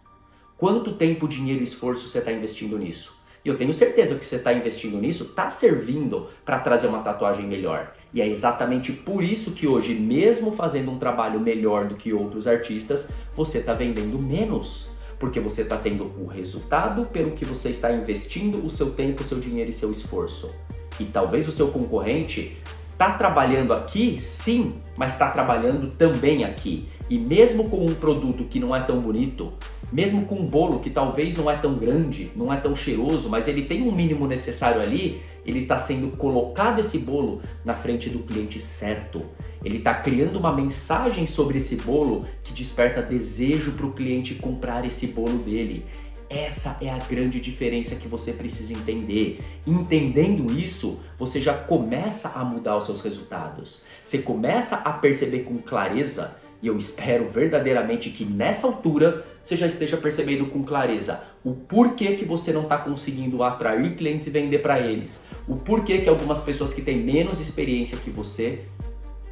Quanto tempo, dinheiro e esforço você está investindo nisso? E eu tenho certeza que você está investindo nisso está servindo para trazer uma tatuagem melhor. E é exatamente por isso que hoje, mesmo fazendo um trabalho melhor do que outros artistas, você está vendendo menos. Porque você está tendo o resultado pelo que você está investindo o seu tempo, o seu dinheiro e seu esforço. E talvez o seu concorrente está trabalhando aqui, sim, mas está trabalhando também aqui. E mesmo com um produto que não é tão bonito, mesmo com um bolo que talvez não é tão grande, não é tão cheiroso, mas ele tem um mínimo necessário ali, ele está sendo colocado esse bolo na frente do cliente certo. Ele está criando uma mensagem sobre esse bolo que desperta desejo para o cliente comprar esse bolo dele. Essa é a grande diferença que você precisa entender. Entendendo isso, você já começa a mudar os seus resultados. Você começa a perceber com clareza, e eu espero verdadeiramente que nessa altura você já esteja percebendo com clareza o porquê que você não está conseguindo atrair clientes e vender para eles. O porquê que algumas pessoas que têm menos experiência que você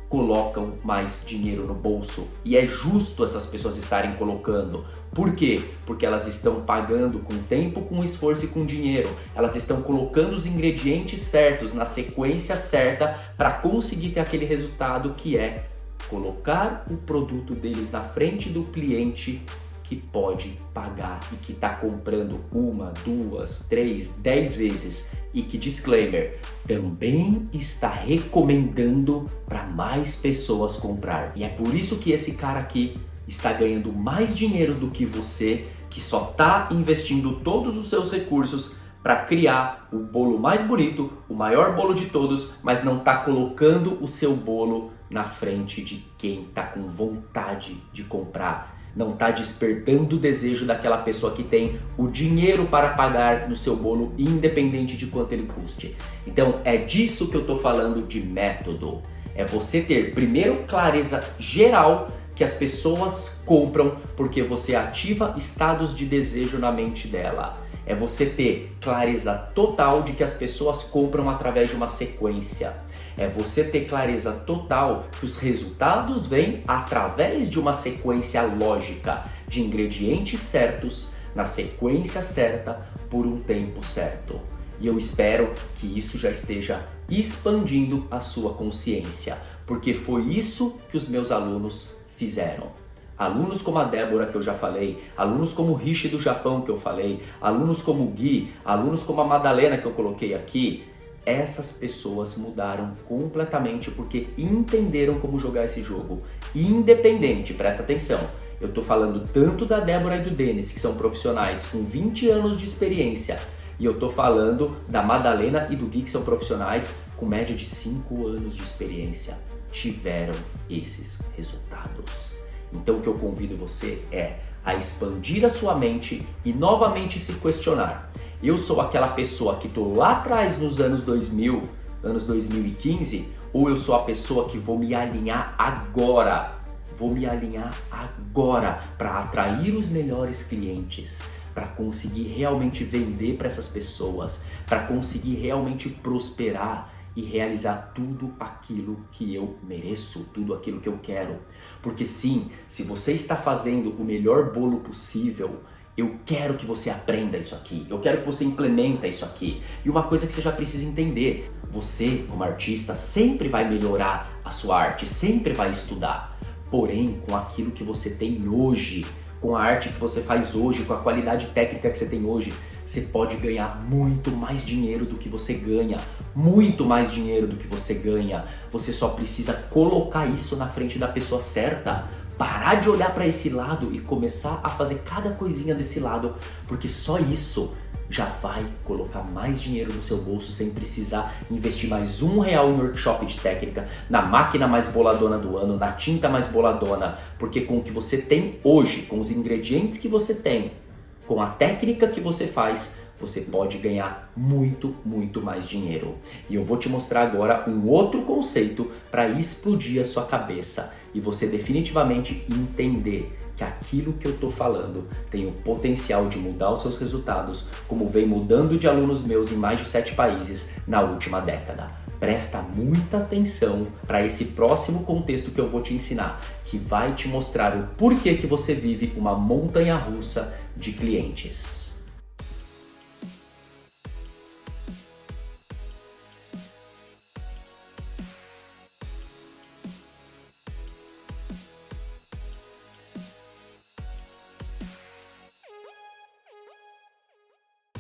colocam mais dinheiro no bolso. E é justo essas pessoas estarem colocando. Por quê? Porque elas estão pagando com tempo, com esforço e com dinheiro. Elas estão colocando os ingredientes certos, na sequência certa, para conseguir ter aquele resultado que é colocar o produto deles na frente do cliente que pode pagar e que está comprando 1, 2, 3, 10 vezes e que, disclaimer, também está recomendando para mais pessoas comprar. E é por isso que esse cara aqui está ganhando mais dinheiro do que você, que só está investindo todos os seus recursos para criar o bolo mais bonito, o maior bolo de todos, mas não está colocando o seu bolo na frente de quem está com vontade de comprar. Não está despertando o desejo daquela pessoa que tem o dinheiro para pagar no seu bolo, independente de quanto ele custe. Então é disso que eu estou falando de método. É você ter primeiro clareza geral que as pessoas compram porque você ativa estados de desejo na mente dela. É você ter clareza total de que as pessoas compram através de uma sequência. É você ter clareza total que os resultados vêm através de uma sequência lógica de ingredientes certos, na sequência certa, por um tempo certo. E eu espero que isso já esteja expandindo a sua consciência, porque foi isso que os meus alunos fizeram. Alunos como a Débora, que eu já falei, alunos como o Rishi do Japão, que eu falei, alunos como o Gui, alunos como a Madalena, que eu coloquei aqui, essas pessoas mudaram completamente porque entenderam como jogar esse jogo. Independente, presta atenção, eu tô falando tanto da Débora e do Denis, que são profissionais com 20 anos de experiência, e eu tô falando da Madalena e do Gui, que são profissionais com média de 5 anos de experiência. Tiveram esses resultados. Então o que eu convido você é a expandir a sua mente e novamente se questionar. Eu sou aquela pessoa que estou lá atrás nos anos 2000, anos 2015, ou eu sou a pessoa que vou me alinhar agora? Vou me alinhar agora para atrair os melhores clientes, para conseguir realmente vender para essas pessoas, para conseguir realmente prosperar e realizar tudo aquilo que eu mereço, tudo aquilo que eu quero. Porque sim, se você está fazendo o melhor bolo possível, eu quero que você aprenda isso aqui, eu quero que você implementa isso aqui. E uma coisa que você já precisa entender, você como artista sempre vai melhorar a sua arte, sempre vai estudar. Porém, com aquilo que você tem hoje, com a arte que você faz hoje, com a qualidade técnica que você tem hoje, você pode ganhar muito mais dinheiro do que você ganha, muito mais dinheiro do que você ganha. Você só precisa colocar isso na frente da pessoa certa, parar de olhar para esse lado e começar a fazer cada coisinha desse lado, porque só isso já vai colocar mais dinheiro no seu bolso sem precisar investir mais R$1 em workshop de técnica, na máquina mais boladona do ano, na tinta mais boladona, porque com o que você tem hoje, com os ingredientes que você tem, com a técnica que você faz, você pode ganhar muito, muito mais dinheiro. E eu vou te mostrar agora um outro conceito para explodir a sua cabeça e você definitivamente entender que aquilo que eu estou falando tem o potencial de mudar os seus resultados, como vem mudando de alunos meus em mais de 7 países na última década. Presta muita atenção para esse próximo contexto que eu vou te ensinar, que vai te mostrar o porquê que você vive uma montanha-russa de clientes.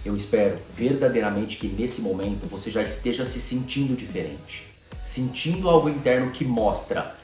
Eu espero verdadeiramente que nesse momento você já esteja se sentindo diferente, sentindo algo interno que mostra,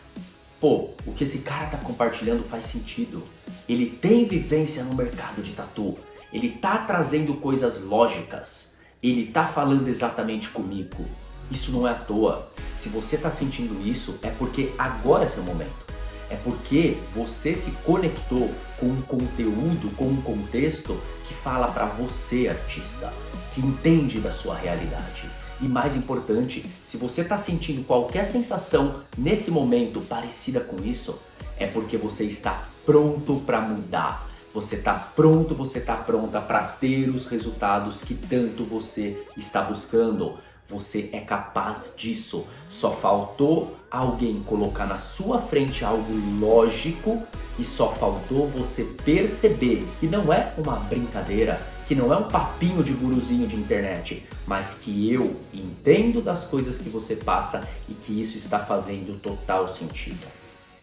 pô, o que esse cara tá compartilhando faz sentido. Ele tem vivência no mercado de tatu, ele tá trazendo coisas lógicas, ele tá falando exatamente comigo. Isso não é à toa. Se você tá sentindo isso, é porque agora é seu momento. É porque você se conectou com um conteúdo, com um contexto que fala para você, artista, que entende da sua realidade. E mais importante, se você está sentindo qualquer sensação nesse momento parecida com isso, é porque você está pronto para mudar. Você está pronto, você está pronta para ter os resultados que tanto você está buscando. Você é capaz disso. Só faltou alguém colocar na sua frente algo lógico e só faltou você perceber que não é uma brincadeira, que não é um papinho de guruzinho de internet, mas que eu entendo das coisas que você passa e que isso está fazendo total sentido.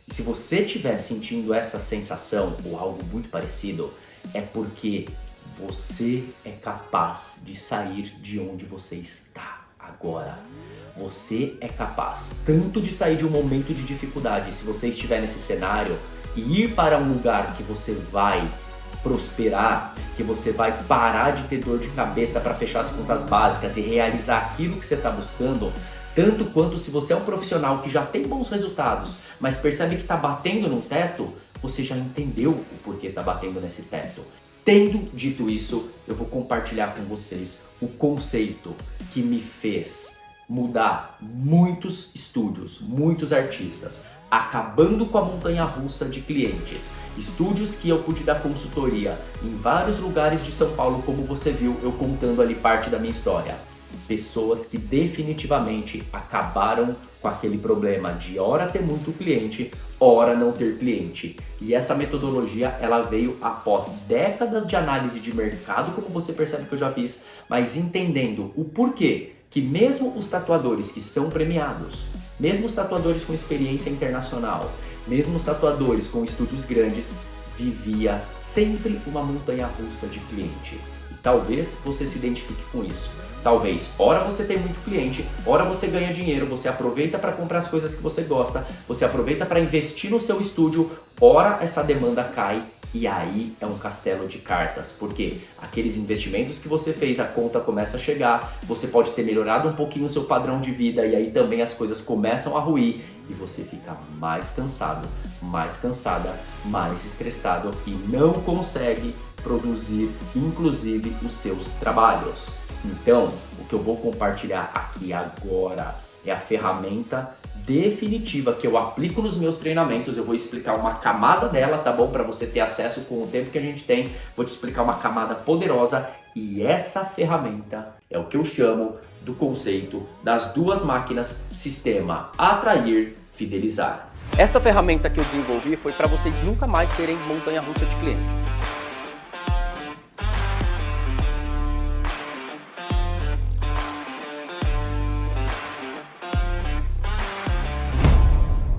E se você estiver sentindo essa sensação ou algo muito parecido, é porque você é capaz de sair de onde você está agora. Você é capaz tanto de sair de um momento de dificuldade, se você estiver nesse cenário, e ir para um lugar que você vai prosperar, que você vai parar de ter dor de cabeça para fechar as contas básicas e realizar aquilo que você está buscando, tanto quanto se você é um profissional que já tem bons resultados, mas percebe que está batendo no teto, você já entendeu o porquê está batendo nesse teto. Tendo dito isso, eu vou compartilhar com vocês o conceito que me fez mudar muitos estúdios, muitos artistas, acabando com a montanha-russa de clientes. Estúdios que eu pude dar consultoria em vários lugares de São Paulo, como você viu eu contando ali parte da minha história. Pessoas que definitivamente acabaram com aquele problema de ora ter muito cliente, ora não ter cliente. E essa metodologia ela veio após décadas de análise de mercado, como você percebe que eu já fiz, mas entendendo o porquê que mesmo os tatuadores que são premiados, mesmo os tatuadores com experiência internacional, mesmo os tatuadores com estúdios grandes, vivia sempre uma montanha-russa de cliente. E talvez você se identifique com isso. Talvez, ora você tem muito cliente, ora você ganha dinheiro, você aproveita para comprar as coisas que você gosta, você aproveita para investir no seu estúdio, ora essa demanda cai e aí é um castelo de cartas, porque aqueles investimentos que você fez, a conta começa a chegar, você pode ter melhorado um pouquinho o seu padrão de vida e aí também as coisas começam a ruir e você fica mais cansado, mais cansada, mais estressado e não consegue produzir, inclusive, os seus trabalhos. Então, o que eu vou compartilhar aqui agora é a ferramenta definitiva que eu aplico nos meus treinamentos. Eu vou explicar uma camada dela, tá bom? Para você ter acesso com o tempo que a gente tem. Vou te explicar uma camada poderosa e essa ferramenta é o que eu chamo do conceito das duas máquinas sistema atrair, fidelizar. Essa ferramenta que eu desenvolvi foi para vocês nunca mais terem montanha-russa de cliente.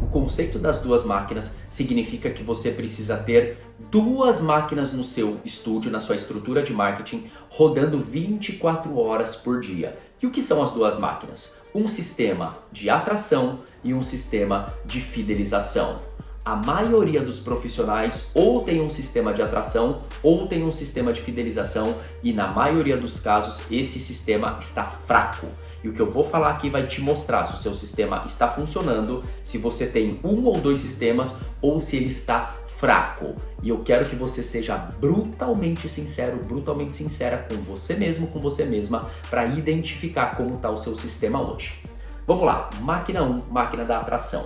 O conceito das duas máquinas significa que você precisa ter duas máquinas no seu estúdio, na sua estrutura de marketing, rodando 24 horas por dia. E o que são as duas máquinas? Um sistema de atração e um sistema de fidelização. A maioria dos profissionais ou tem um sistema de atração ou tem um sistema de fidelização e na maioria dos casos esse sistema está fraco. E o que eu vou falar aqui vai te mostrar se o seu sistema está funcionando, se você tem um ou dois sistemas ou se ele está fraco. E eu quero que você seja brutalmente sincero, brutalmente sincera com você mesmo, com você mesma, para identificar como está o seu sistema hoje. Vamos lá, máquina 1, máquina da atração.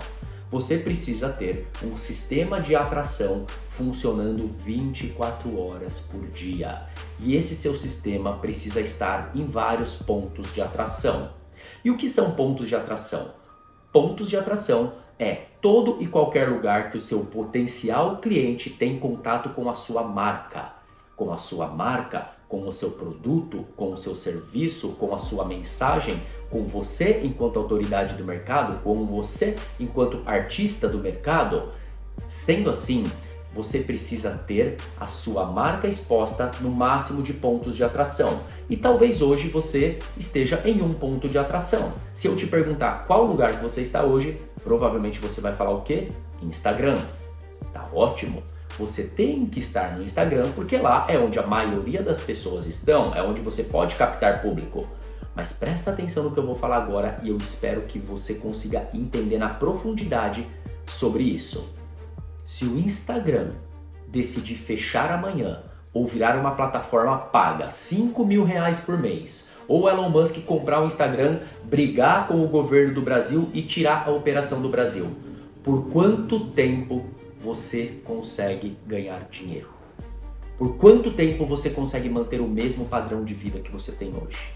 Você precisa ter um sistema de atração funcionando 24 horas por dia. E esse seu sistema precisa estar em vários pontos de atração. E o que são pontos de atração? Pontos de atração é todo e qualquer lugar que o seu potencial cliente tem contato com a sua marca. Com a sua marca, com o seu produto, com o seu serviço, com a sua mensagem, com você enquanto autoridade do mercado, com você enquanto artista do mercado. Sendo assim, você precisa ter a sua marca exposta no máximo de pontos de atração. E talvez hoje você esteja em um ponto de atração. Se eu te perguntar qual lugar que você está hoje, provavelmente você vai falar o quê? Instagram. Tá ótimo. Você tem que estar no Instagram porque lá é onde a maioria das pessoas estão, é onde você pode captar público. Mas presta atenção no que eu vou falar agora e eu espero que você consiga entender na profundidade sobre isso. Se o Instagram decidir fechar amanhã ou virar uma plataforma paga, R$5.000 por mês, ou Elon Musk comprar o Instagram, brigar com o governo do Brasil e tirar a operação do Brasil, por quanto tempo você consegue ganhar dinheiro? Por quanto tempo você consegue manter o mesmo padrão de vida que você tem hoje?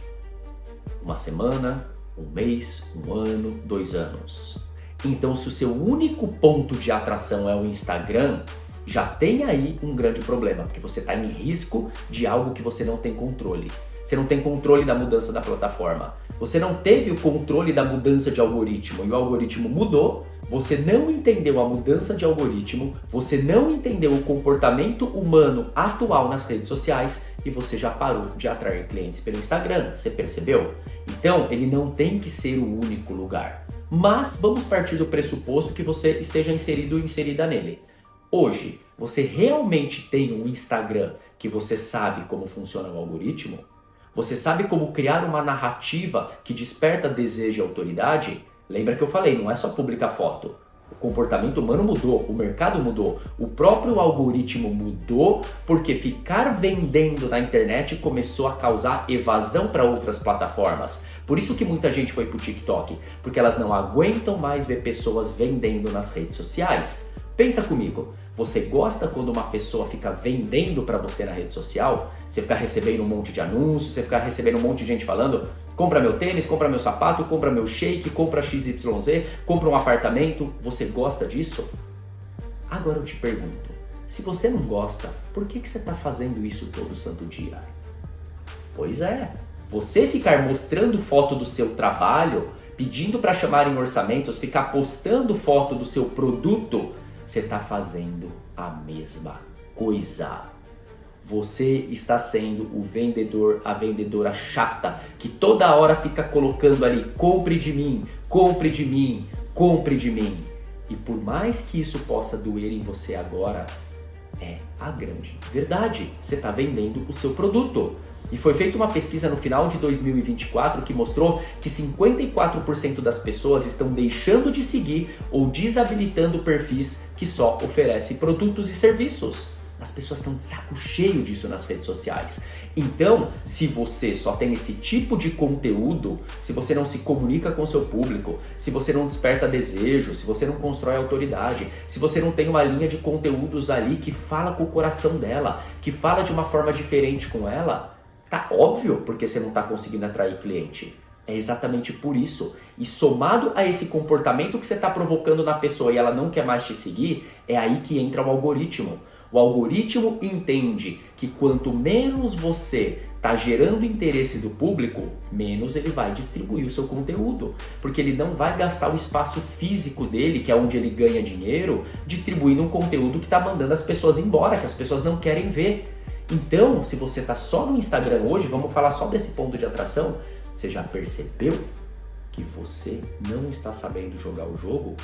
Uma semana, um mês, um ano, 2 anos. Então, se o seu único ponto de atração é o Instagram, já tem aí um grande problema, porque você está em risco de algo que você não tem controle. Você não tem controle da mudança da plataforma. Você não teve o controle da mudança de algoritmo e o algoritmo mudou. Você não entendeu a mudança de algoritmo, você não entendeu o comportamento humano atual nas redes sociais e você já parou de atrair clientes pelo Instagram. Você percebeu? Então, ele não tem que ser o único lugar. Mas vamos partir do pressuposto que você esteja inserido ou inserida nele. Hoje, você realmente tem um Instagram que você sabe como funciona o algoritmo? Você sabe como criar uma narrativa que desperta desejo e autoridade? Lembra que eu falei, não é só publicar foto. O comportamento humano mudou, o mercado mudou, o próprio algoritmo mudou, porque ficar vendendo na internet começou a causar evasão para outras plataformas. Por isso que muita gente foi pro TikTok, porque elas não aguentam mais ver pessoas vendendo nas redes sociais. Pensa comigo, você gosta quando uma pessoa fica vendendo para você na rede social? Você ficar recebendo um monte de anúncios, você ficar recebendo um monte de gente falando: compra meu tênis, compra meu sapato, compra meu shake, compra XYZ, compra um apartamento. Você gosta disso? Agora eu te pergunto, se você não gosta, por que você está fazendo isso todo santo dia? Pois é, você ficar mostrando foto do seu trabalho, pedindo para chamarem orçamentos, ficar postando foto do seu produto, você está fazendo a mesma coisa. Você está sendo o vendedor, a vendedora chata, que toda hora fica colocando ali: compre de mim, compre de mim, compre de mim. E por mais que isso possa doer em você agora, é a grande verdade. Você está vendendo o seu produto. E foi feita uma pesquisa no final de 2024 que mostrou que 54% das pessoas estão deixando de seguir ou desabilitando perfis que só oferecem produtos e serviços. As pessoas estão de saco cheio disso nas redes sociais. Então, se você só tem esse tipo de conteúdo, se você não se comunica com o seu público, se você não desperta desejo, se você não constrói autoridade, se você não tem uma linha de conteúdos ali que fala com o coração dela, que fala de uma forma diferente com ela, tá óbvio porque você não está conseguindo atrair cliente. É exatamente por isso. E somado a esse comportamento que você está provocando na pessoa e ela não quer mais te seguir, é aí que entra o algoritmo. O algoritmo entende que quanto menos você está gerando interesse do público, menos ele vai distribuir o seu conteúdo. Porque ele não vai gastar o espaço físico dele, que é onde ele ganha dinheiro, distribuindo um conteúdo que está mandando as pessoas embora, que as pessoas não querem ver. Então, se você está só no Instagram hoje, vamos falar só desse ponto de atração, você já percebeu que você não está sabendo jogar o jogo?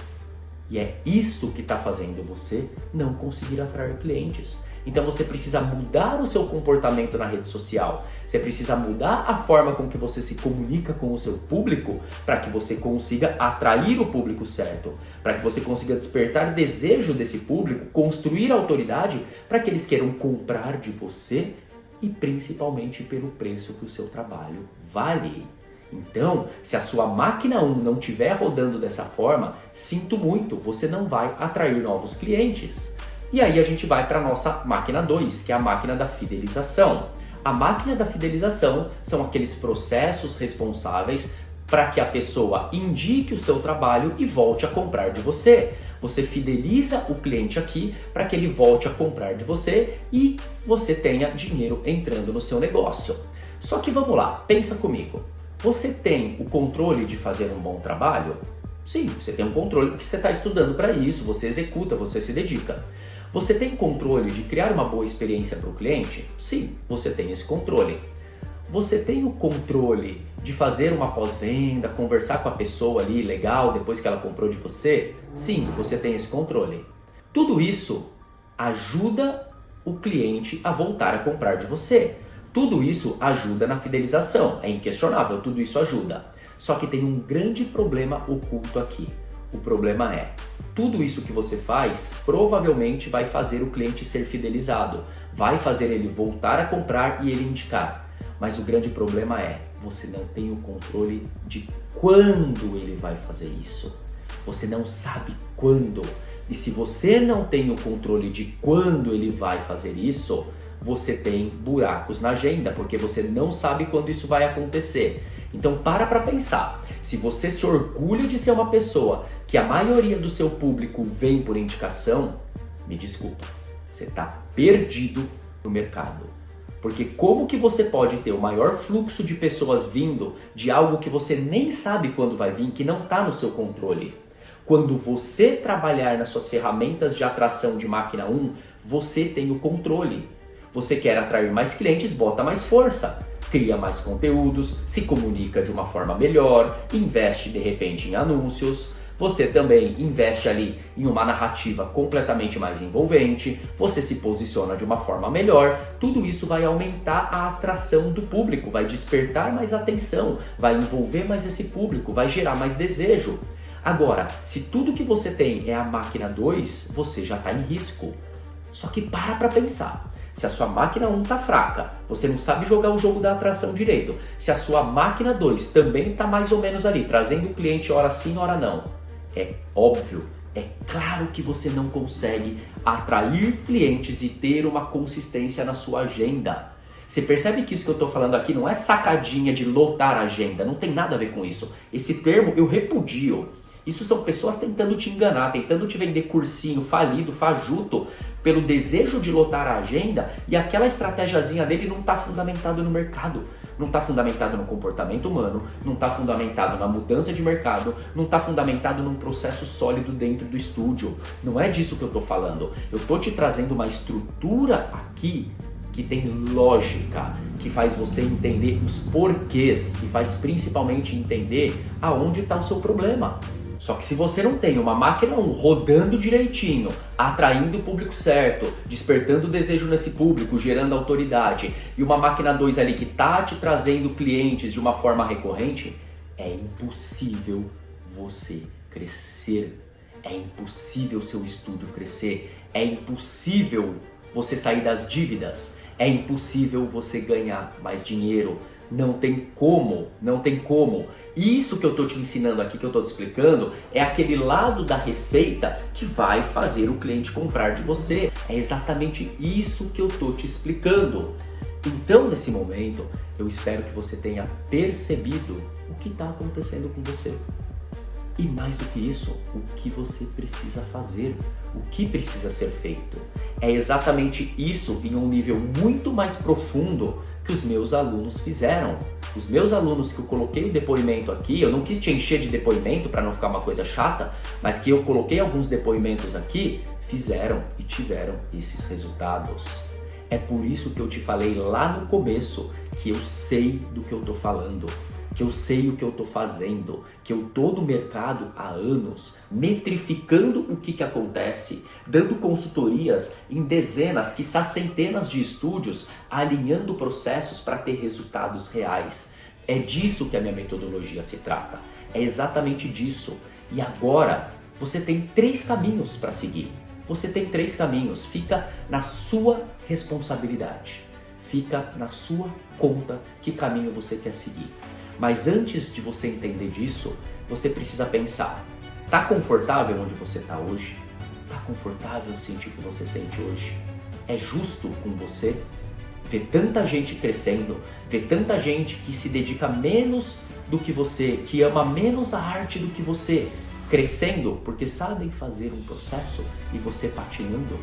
E é isso que está fazendo você não conseguir atrair clientes. Então você precisa mudar o seu comportamento na rede social. Você precisa mudar a forma com que você se comunica com o seu público para que você consiga atrair o público certo. Para que você consiga despertar desejo desse público, construir autoridade para que eles queiram comprar de você e principalmente pelo preço que o seu trabalho vale. Então, se a sua máquina 1 não estiver rodando dessa forma, sinto muito, você não vai atrair novos clientes. E aí a gente vai para a nossa máquina 2, que é a máquina da fidelização. A máquina da fidelização são aqueles processos responsáveis para que a pessoa indique o seu trabalho e volte a comprar de você. Você fideliza o cliente aqui para que ele volte a comprar de você e você tenha dinheiro entrando no seu negócio. Só que vamos lá, pensa comigo. Você tem o controle de fazer um bom trabalho? Sim, você tem um controle porque você está estudando para isso, você executa, você se dedica. Você tem controle de criar uma boa experiência para o cliente? Sim, você tem esse controle. Você tem o controle de fazer uma pós-venda, conversar com a pessoa ali legal depois que ela comprou de você? Sim, você tem esse controle. Tudo isso ajuda o cliente a voltar a comprar de você. Tudo isso ajuda na fidelização, é inquestionável, tudo isso ajuda. Só que tem um grande problema oculto aqui. O problema é, tudo isso que você faz provavelmente vai fazer o cliente ser fidelizado, vai fazer ele voltar a comprar e ele indicar. Mas o grande problema é, você não tem o controle de quando ele vai fazer isso. Você não sabe quando. E se você não tem o controle de quando ele vai fazer isso, você tem buracos na agenda, porque você não sabe quando isso vai acontecer. Então para pensar. Se você se orgulha de ser uma pessoa que a maioria do seu público vem por indicação, me desculpa, você está perdido no mercado. Porque como que você pode ter o maior fluxo de pessoas vindo de algo que você nem sabe quando vai vir, que não está no seu controle? Quando você trabalhar nas suas ferramentas de atração de máquina 1, você tem o controle. Você quer atrair mais clientes, bota mais força. Cria mais conteúdos, se comunica de uma forma melhor, investe de repente em anúncios. Você também investe ali em uma narrativa completamente mais envolvente, você se posiciona de uma forma melhor, tudo isso vai aumentar a atração do público, vai despertar mais atenção, vai envolver mais esse público, vai gerar mais desejo. Agora, se tudo que você tem é a máquina 2, você já está em risco. Só que para pensar. Se a sua máquina 1 está fraca, você não sabe jogar o jogo da atração direito. Se a sua máquina 2 também está mais ou menos ali, trazendo o cliente hora sim, hora não. É óbvio, é claro que você não consegue atrair clientes e ter uma consistência na sua agenda. Você percebe que isso que eu estou falando aqui não é sacadinha de lotar a agenda, não tem nada a ver com isso. Esse termo eu repudio. Isso são pessoas tentando te enganar, tentando te vender cursinho falido, fajuto, pelo desejo de lotar a agenda, e aquela estratégiazinha dele não está fundamentado no mercado, não está fundamentado no comportamento humano, não está fundamentado na mudança de mercado, não está fundamentado num processo sólido dentro do estúdio. Não é disso que eu estou falando. Eu estou te trazendo uma estrutura aqui que tem lógica, que faz você entender os porquês, que faz principalmente entender aonde está o seu problema. Só que se você não tem uma máquina 1 rodando direitinho, atraindo o público certo, despertando o desejo nesse público, gerando autoridade, e uma máquina 2 ali que tá te trazendo clientes de uma forma recorrente, é impossível você crescer. É impossível seu estúdio crescer. É impossível você sair das dívidas. É impossível você ganhar mais dinheiro. Não tem como, não tem como. Isso que eu estou te ensinando aqui, que eu estou te explicando, é aquele lado da receita que vai fazer o cliente comprar de você. É exatamente isso que eu estou te explicando. Então, nesse momento, eu espero que você tenha percebido o que está acontecendo com você. E mais do que isso, o que você precisa fazer, o que precisa ser feito. É exatamente isso em um nível muito mais profundo que os meus alunos fizeram. Os meus alunos que eu coloquei o depoimento aqui, eu não quis te encher de depoimento para não ficar uma coisa chata, mas que eu coloquei alguns depoimentos aqui, fizeram e tiveram esses resultados. É por isso que eu te falei lá no começo que eu sei do que eu tô falando, que eu sei o que eu tô fazendo, que eu tô no mercado há anos, metrificando o que acontece, dando consultorias em dezenas, quiçá centenas de estúdios, alinhando processos para ter resultados reais. É disso que a minha metodologia se trata, é exatamente disso. E agora você tem 3 caminhos para seguir. Você tem 3 caminhos, fica na sua responsabilidade, fica na sua conta que caminho você quer seguir. Mas antes de você entender disso, você precisa pensar, tá confortável onde você está hoje? Tá confortável sentir o que você sente hoje? É justo com você? Ver tanta gente crescendo, ver tanta gente que se dedica menos do que você, que ama menos a arte do que você, crescendo porque sabem fazer um processo e você patinando,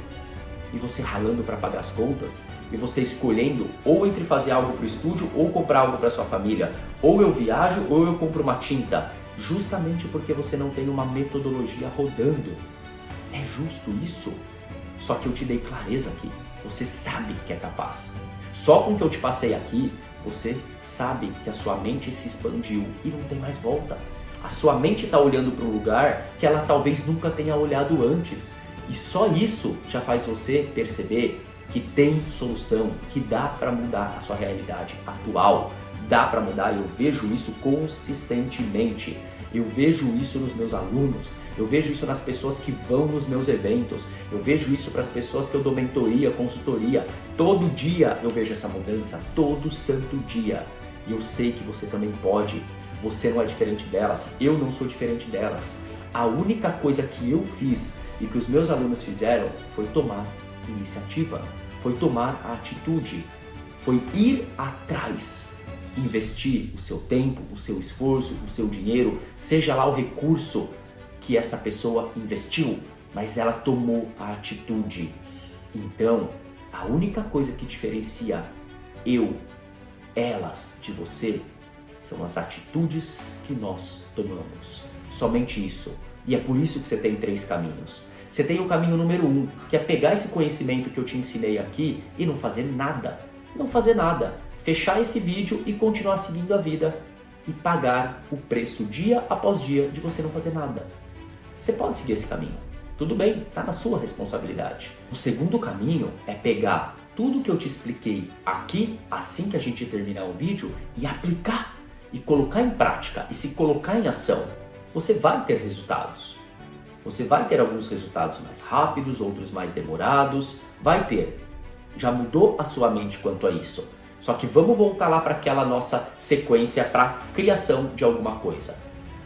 e você ralando para pagar as contas, e você escolhendo ou entre fazer algo para o estúdio ou comprar algo para sua família, ou eu viajo ou eu compro uma tinta, justamente porque você não tem uma metodologia rodando. É justo isso? Só que eu te dei clareza aqui, você sabe que é capaz. Só com o que eu te passei aqui, você sabe que a sua mente se expandiu e não tem mais volta. A sua mente está olhando para um lugar que ela talvez nunca tenha olhado antes. E só isso já faz você perceber que tem solução, que dá para mudar a sua realidade atual. Dá para mudar, eu vejo isso consistentemente. Eu vejo isso nos meus alunos, eu vejo isso nas pessoas que vão nos meus eventos, eu vejo isso para as pessoas que eu dou mentoria, consultoria. Todo dia eu vejo essa mudança, todo santo dia. E eu sei que você também pode. Você não é diferente delas, eu não sou diferente delas. A única coisa que eu fiz e que os meus alunos fizeram foi tomar iniciativa, foi tomar a atitude, foi ir atrás, investir o seu tempo, o seu esforço, o seu dinheiro, seja lá o recurso que essa pessoa investiu, mas ela tomou a atitude. Então, a única coisa que diferencia elas de você, são as atitudes que nós tomamos. Somente isso. E é por isso que você tem 3 caminhos. Você tem o caminho número 1, que é pegar esse conhecimento que eu te ensinei aqui e não fazer nada. Não fazer nada. Fechar esse vídeo e continuar seguindo a vida. E pagar o preço dia após dia de você não fazer nada. Você pode seguir esse caminho. Tudo bem, está na sua responsabilidade. O segundo caminho é pegar tudo que eu te expliquei aqui, assim que a gente terminar o vídeo, e aplicar. E colocar em prática, e se colocar em ação. você vai ter resultados. Você vai ter alguns resultados mais rápidos, outros mais demorados, vai ter. Já mudou a sua mente quanto a isso. Só que vamos voltar lá para aquela nossa sequência para criação de alguma coisa.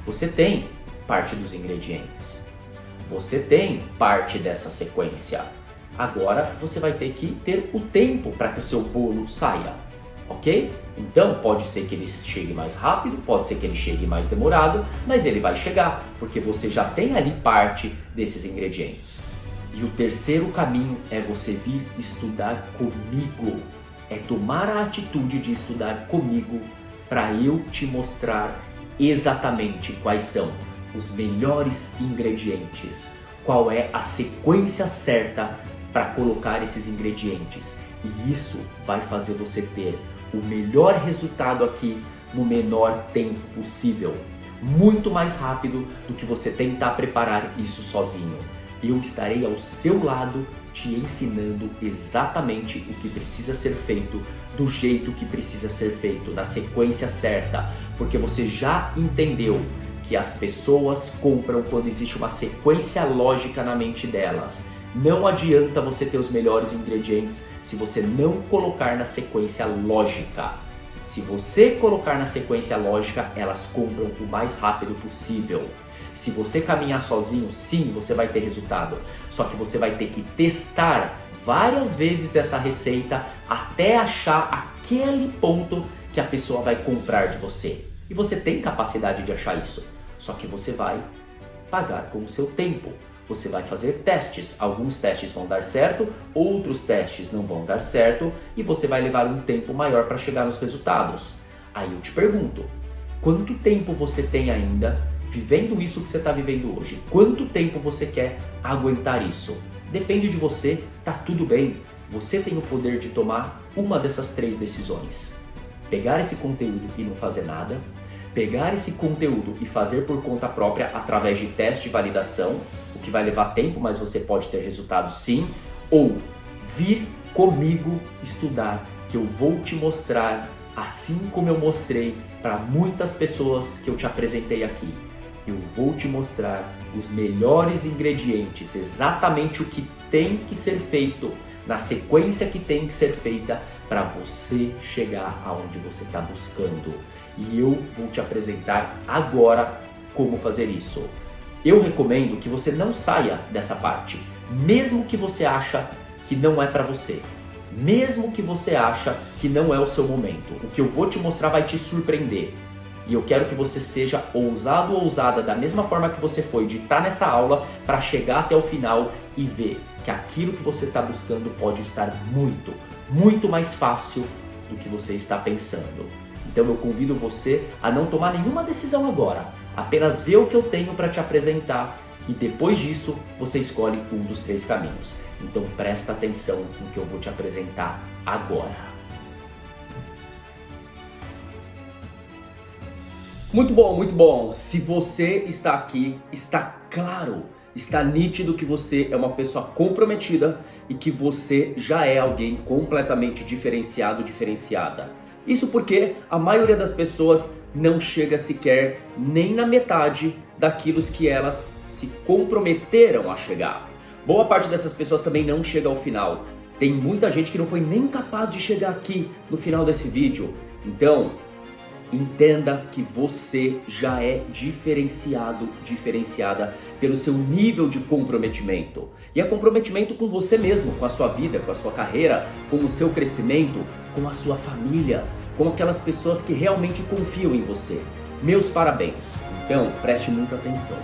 Você tem parte dos ingredientes. Você tem parte dessa sequência. Agora você vai ter que ter o tempo para que o seu bolo saia, ok? Então pode ser que ele chegue mais rápido, pode ser que ele chegue mais demorado, mas ele vai chegar, porque você já tem ali parte desses ingredientes. E o terceiro caminho é você vir estudar comigo. É tomar a atitude de estudar comigo para eu te mostrar exatamente quais são os melhores ingredientes, qual é a sequência certa para colocar esses ingredientes. E isso vai fazer você ter o melhor resultado aqui no menor tempo possível, muito mais rápido do que você tentar preparar isso sozinho. Eu estarei ao seu lado te ensinando exatamente o que precisa ser feito, do jeito que precisa ser feito, na sequência certa, porque você já entendeu que as pessoas compram quando existe uma sequência lógica na mente delas. Não adianta você ter os melhores ingredientes se você não colocar na sequência lógica. Se você colocar na sequência lógica, elas compram o mais rápido possível. Se você caminhar sozinho, sim, você vai ter resultado. Só que você vai ter que testar várias vezes essa receita até achar aquele ponto que a pessoa vai comprar de você. E você tem capacidade de achar isso. Só que você vai pagar com o seu tempo. Você vai fazer testes. Alguns testes vão dar certo, outros testes não vão dar certo e você vai levar um tempo maior para chegar nos resultados. Aí eu te pergunto, quanto tempo você tem ainda vivendo isso que você está vivendo hoje? Quanto tempo você quer aguentar isso? Depende de você, tá tudo bem. Você tem o poder de tomar uma dessas três decisões. Pegar esse conteúdo e não fazer nada, pegar esse conteúdo e fazer por conta própria através de teste e validação, o que vai levar tempo, mas você pode ter resultado sim, ou vir comigo estudar, que eu vou te mostrar, assim como eu mostrei para muitas pessoas que eu te apresentei aqui. Eu vou te mostrar os melhores ingredientes, exatamente o que tem que ser feito, na sequência que tem que ser feita para você chegar aonde você está buscando. E eu vou te apresentar agora como fazer isso. Eu recomendo que você não saia dessa parte, mesmo que você acha que não é para você. Mesmo que você acha que não é o seu momento. O que eu vou te mostrar vai te surpreender. E eu quero que você seja ousado ou ousada da mesma forma que você foi de estar nessa aula para chegar até o final e ver que aquilo que você está buscando pode estar muito, muito mais fácil do que você está pensando. Então eu convido você a não tomar nenhuma decisão agora, apenas ver o que eu tenho para te apresentar e depois disso você escolhe um dos três caminhos. Então presta atenção no que eu vou te apresentar agora. Muito bom, muito bom. Se você está aqui, está claro, está nítido que você é uma pessoa comprometida e que você já é alguém completamente diferenciado, diferenciada. Isso porque a maioria das pessoas não chega sequer nem na metade daquilo que elas se comprometeram a chegar. Boa parte dessas pessoas também não chega ao final. Tem muita gente que não foi nem capaz de chegar aqui no final desse vídeo. Então, entenda que você já é diferenciado, diferenciada pelo seu nível de comprometimento. E é comprometimento com você mesmo, com a sua vida, com a sua carreira, com o seu crescimento, com a sua família, com aquelas pessoas que realmente confiam em você. Meus parabéns. Então, preste muita atenção.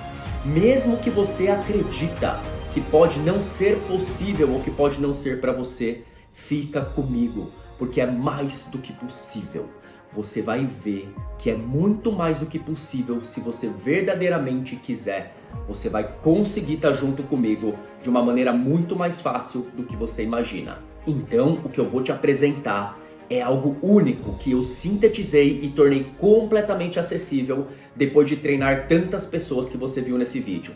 Mesmo que você acredita que pode não ser possível ou que pode não ser para você, fica comigo, porque é mais do que possível. Você vai ver que é muito mais do que possível se você verdadeiramente quiser. Você vai conseguir estar junto comigo de uma maneira muito mais fácil do que você imagina. Então, o que eu vou te apresentar é algo único que eu sintetizei e tornei completamente acessível depois de treinar tantas pessoas que você viu nesse vídeo.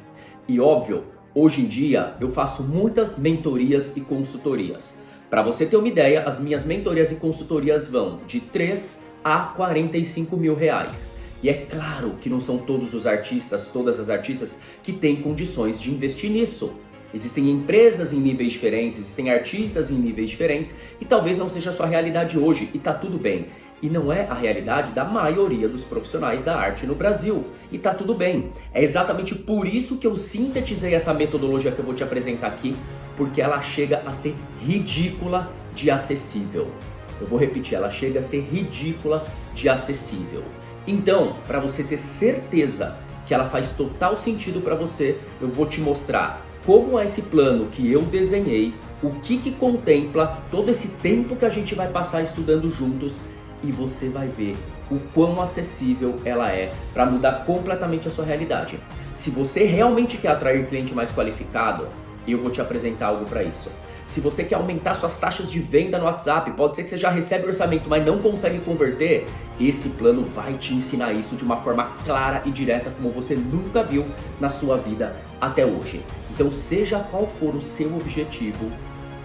E óbvio, hoje em dia eu faço muitas mentorias e consultorias. Para você ter uma ideia, as minhas mentorias e consultorias vão de 3 a 45 mil reais. E é claro que não são todos os artistas, todas as artistas que têm condições de investir nisso. Existem empresas em níveis diferentes, existem artistas em níveis diferentes e talvez não seja a sua realidade hoje e tá tudo bem. E não é a realidade da maioria dos profissionais da arte no Brasil. E tá tudo bem. É exatamente por isso que eu sintetizei essa metodologia que eu vou te apresentar aqui, porque ela chega a ser ridícula de acessível. Eu vou repetir, ela chega a ser ridícula de acessível. Então, para você ter certeza que ela faz total sentido para você, eu vou te mostrar como é esse plano que eu desenhei, o que contempla todo esse tempo que a gente vai passar estudando juntos e você vai ver o quão acessível ela é para mudar completamente a sua realidade. Se você realmente quer atrair cliente mais qualificado, eu vou te apresentar algo para isso. Se você quer aumentar suas taxas de venda no WhatsApp, pode ser que você já recebe o orçamento, mas não consegue converter, esse plano vai te ensinar isso de uma forma clara e direta como você nunca viu na sua vida até hoje. Então, seja qual for o seu objetivo,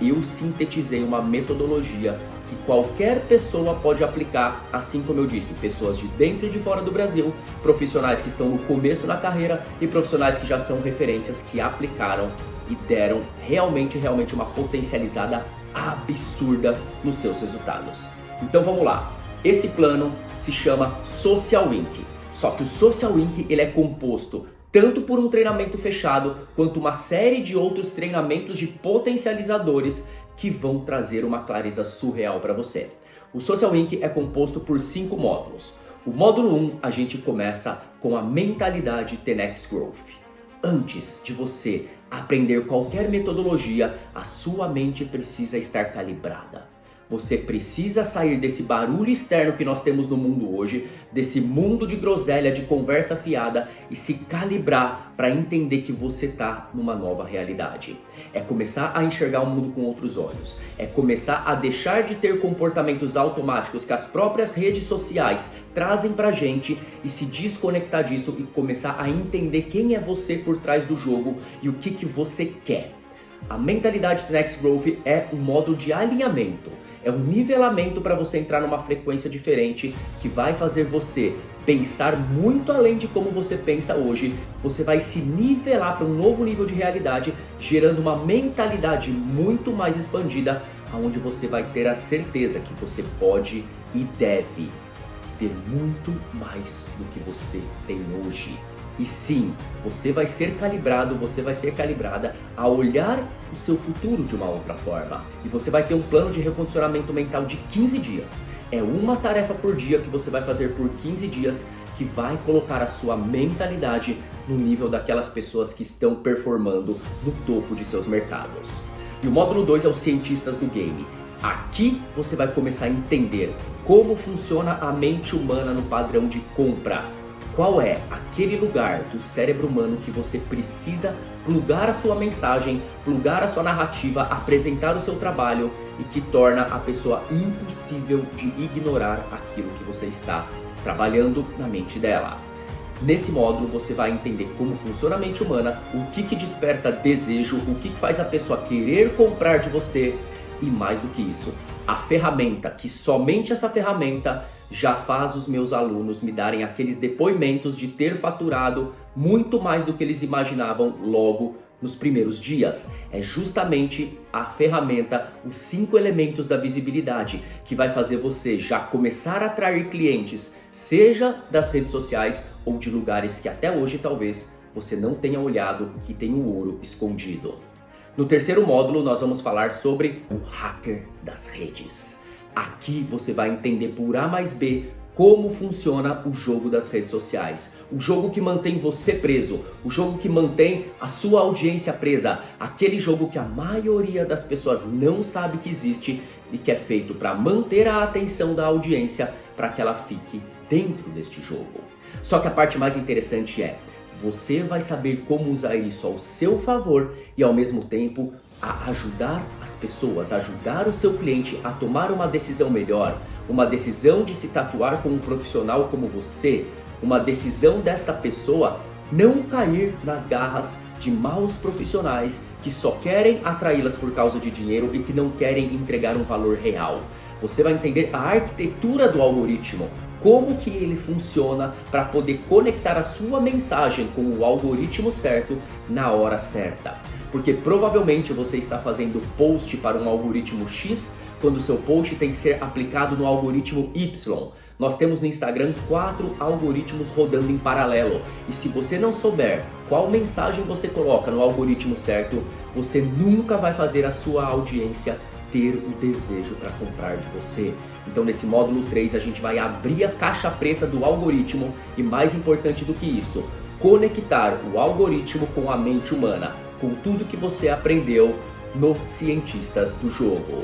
eu sintetizei uma metodologia que qualquer pessoa pode aplicar, assim como eu disse, pessoas de dentro e de fora do Brasil, profissionais que estão no começo da carreira e profissionais que já são referências que aplicaram e deram realmente uma potencializada absurda nos seus resultados. Então vamos lá, esse plano se chama Social Inc. Só que o Social Inc. ele é composto tanto por um treinamento fechado, quanto uma série de outros treinamentos de potencializadores que vão trazer uma clareza surreal para você. O Social Inc. é composto por 5 módulos. O módulo 1, a gente começa com a mentalidade 10x Growth. Antes de você aprender qualquer metodologia, a sua mente precisa estar calibrada. Você precisa sair desse barulho externo que nós temos no mundo hoje, desse mundo de groselha, de conversa fiada e se calibrar para entender que você está numa nova realidade. É começar a enxergar o mundo com outros olhos. É começar a deixar de ter comportamentos automáticos que as próprias redes sociais trazem pra gente e se desconectar disso e começar a entender quem é você por trás do jogo e o que você quer. A mentalidade 10x Growth é um modo de alinhamento. É um nivelamento para você entrar numa frequência diferente que vai fazer você pensar muito além de como você pensa hoje. Você vai se nivelar para um novo nível de realidade, gerando uma mentalidade muito mais expandida, onde você vai ter a certeza que você pode e deve ter muito mais do que você tem hoje. E sim, você vai ser calibrado, você vai ser calibrada a olhar o seu futuro de uma outra forma. E você vai ter um plano de recondicionamento mental de 15 dias. É uma tarefa por dia que você vai fazer por 15 dias que vai colocar a sua mentalidade no nível daquelas pessoas que estão performando no topo de seus mercados. E o módulo 2 é os cientistas do game. Aqui você vai começar a entender como funciona a mente humana no padrão de compra. Qual é aquele lugar do cérebro humano que você precisa plugar a sua mensagem, plugar a sua narrativa, apresentar o seu trabalho e que torna a pessoa impossível de ignorar aquilo que você está trabalhando na mente dela. Nesse módulo você vai entender como funciona a mente humana, o que desperta desejo, o que faz a pessoa querer comprar de você e mais do que isso, a ferramenta, que somente essa ferramenta já faz os meus alunos me darem aqueles depoimentos de ter faturado muito mais do que eles imaginavam logo nos primeiros dias. É justamente a ferramenta, os 5 elementos da visibilidade, que vai fazer você já começar a atrair clientes, seja das redes sociais ou de lugares que até hoje talvez você não tenha olhado, que tem o ouro escondido. No terceiro módulo nós vamos falar sobre o hacker das redes. Aqui você vai entender por A mais B como funciona o jogo das redes sociais. O jogo que mantém você preso, o jogo que mantém a sua audiência presa, aquele jogo que a maioria das pessoas não sabe que existe e que é feito para manter a atenção da audiência para que ela fique dentro deste jogo. Só que a parte mais interessante é, você vai saber como usar isso ao seu favor e ao mesmo tempo a ajudar as pessoas, ajudar o seu cliente a tomar uma decisão melhor, uma decisão de se tatuar com um profissional como você, uma decisão desta pessoa não cair nas garras de maus profissionais que só querem atraí-las por causa de dinheiro e que não querem entregar um valor real. Você vai entender a arquitetura do algoritmo, como que ele funciona para poder conectar a sua mensagem com o algoritmo certo na hora certa. Porque provavelmente você está fazendo post para um algoritmo X, quando o seu post tem que ser aplicado no algoritmo Y. Nós temos no Instagram 4 algoritmos rodando em paralelo. E se você não souber qual mensagem você coloca no algoritmo certo, você nunca vai fazer a sua audiência ter o desejo para comprar de você. Então nesse módulo 3 a gente vai abrir a caixa preta do algoritmo e, mais importante do que isso, conectar o algoritmo com a mente humana, com tudo que você aprendeu no Cientistas do Jogo.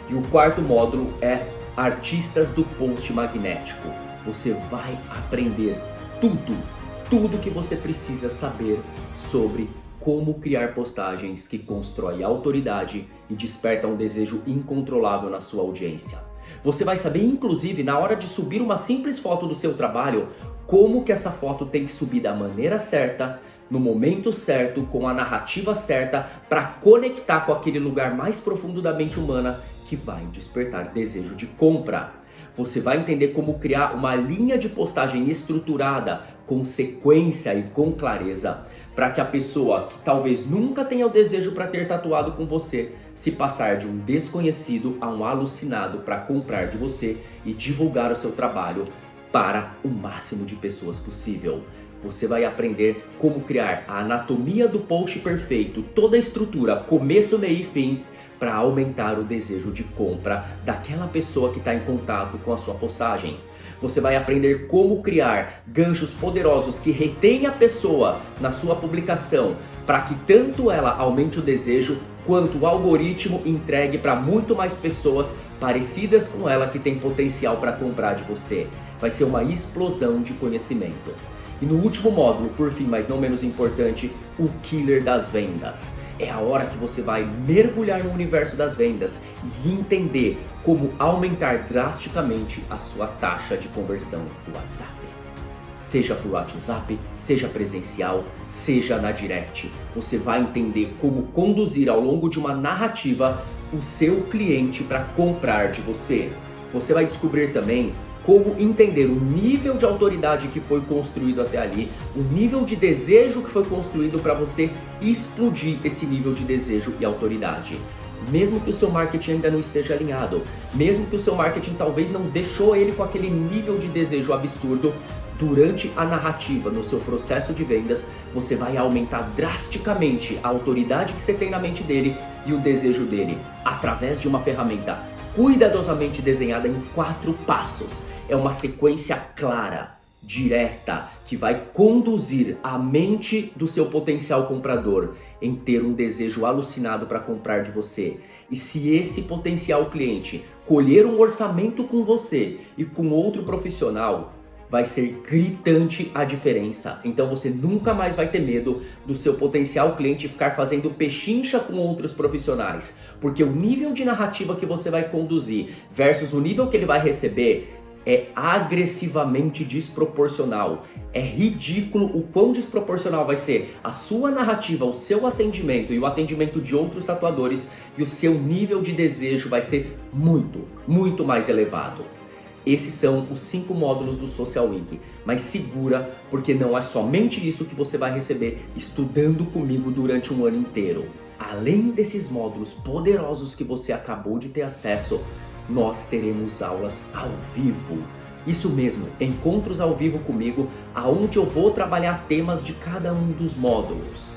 E o quarto módulo é Artistas do Post Magnético. Você vai aprender tudo que você precisa saber sobre como criar postagens que constroem autoridade e despertam um desejo incontrolável na sua audiência. Você vai saber, inclusive, na hora de subir uma simples foto do seu trabalho, como que essa foto tem que subir da maneira certa, no momento certo, com a narrativa certa, para conectar com aquele lugar mais profundo da mente humana que vai despertar desejo de compra. Você vai entender como criar uma linha de postagem estruturada, com sequência e com clareza, para que a pessoa que talvez nunca tenha o desejo para ter tatuado com você, se passar de um desconhecido a um alucinado para comprar de você e divulgar o seu trabalho para o máximo de pessoas possível. Você vai aprender como criar a anatomia do post perfeito, toda a estrutura, começo, meio e fim, para aumentar o desejo de compra daquela pessoa que está em contato com a sua postagem. Você vai aprender como criar ganchos poderosos que retêm a pessoa na sua publicação, para que tanto ela aumente o desejo, quanto o algoritmo entregue para muito mais pessoas parecidas com ela que tem potencial para comprar de você. Vai ser uma explosão de conhecimento. E no último módulo, por fim, mas não menos importante, o killer das vendas. É a hora que você vai mergulhar no universo das vendas e entender como aumentar drasticamente a sua taxa de conversão do WhatsApp. Seja por WhatsApp, seja presencial, seja na direct. Você vai entender como conduzir ao longo de uma narrativa o seu cliente para comprar de você. Você vai descobrir também como entender o nível de autoridade que foi construído até ali, o nível de desejo que foi construído para você explodir esse nível de desejo e autoridade. Mesmo que o seu marketing ainda não esteja alinhado, mesmo que o seu marketing talvez não deixou ele com aquele nível de desejo absurdo, durante a narrativa, no seu processo de vendas, você vai aumentar drasticamente a autoridade que você tem na mente dele e o desejo dele, através de uma ferramenta cuidadosamente desenhada em 4 passos. É uma sequência clara, direta, que vai conduzir a mente do seu potencial comprador em ter um desejo alucinado para comprar de você. E se esse potencial cliente colher um orçamento com você e com outro profissional, vai ser gritante a diferença. Então você nunca mais vai ter medo do seu potencial cliente ficar fazendo pechincha com outros profissionais, porque o nível de narrativa que você vai conduzir versus o nível que ele vai receber é agressivamente desproporcional. É ridículo o quão desproporcional vai ser a sua narrativa, o seu atendimento e o atendimento de outros tatuadores, e o seu nível de desejo vai ser muito mais elevado. Esses são os 5 módulos do Social Week, mas segura, porque não é somente isso que você vai receber estudando comigo durante um ano inteiro. Além desses módulos poderosos que você acabou de ter acesso, nós teremos aulas ao vivo. Isso mesmo, encontros ao vivo comigo, aonde eu vou trabalhar temas de cada um dos módulos.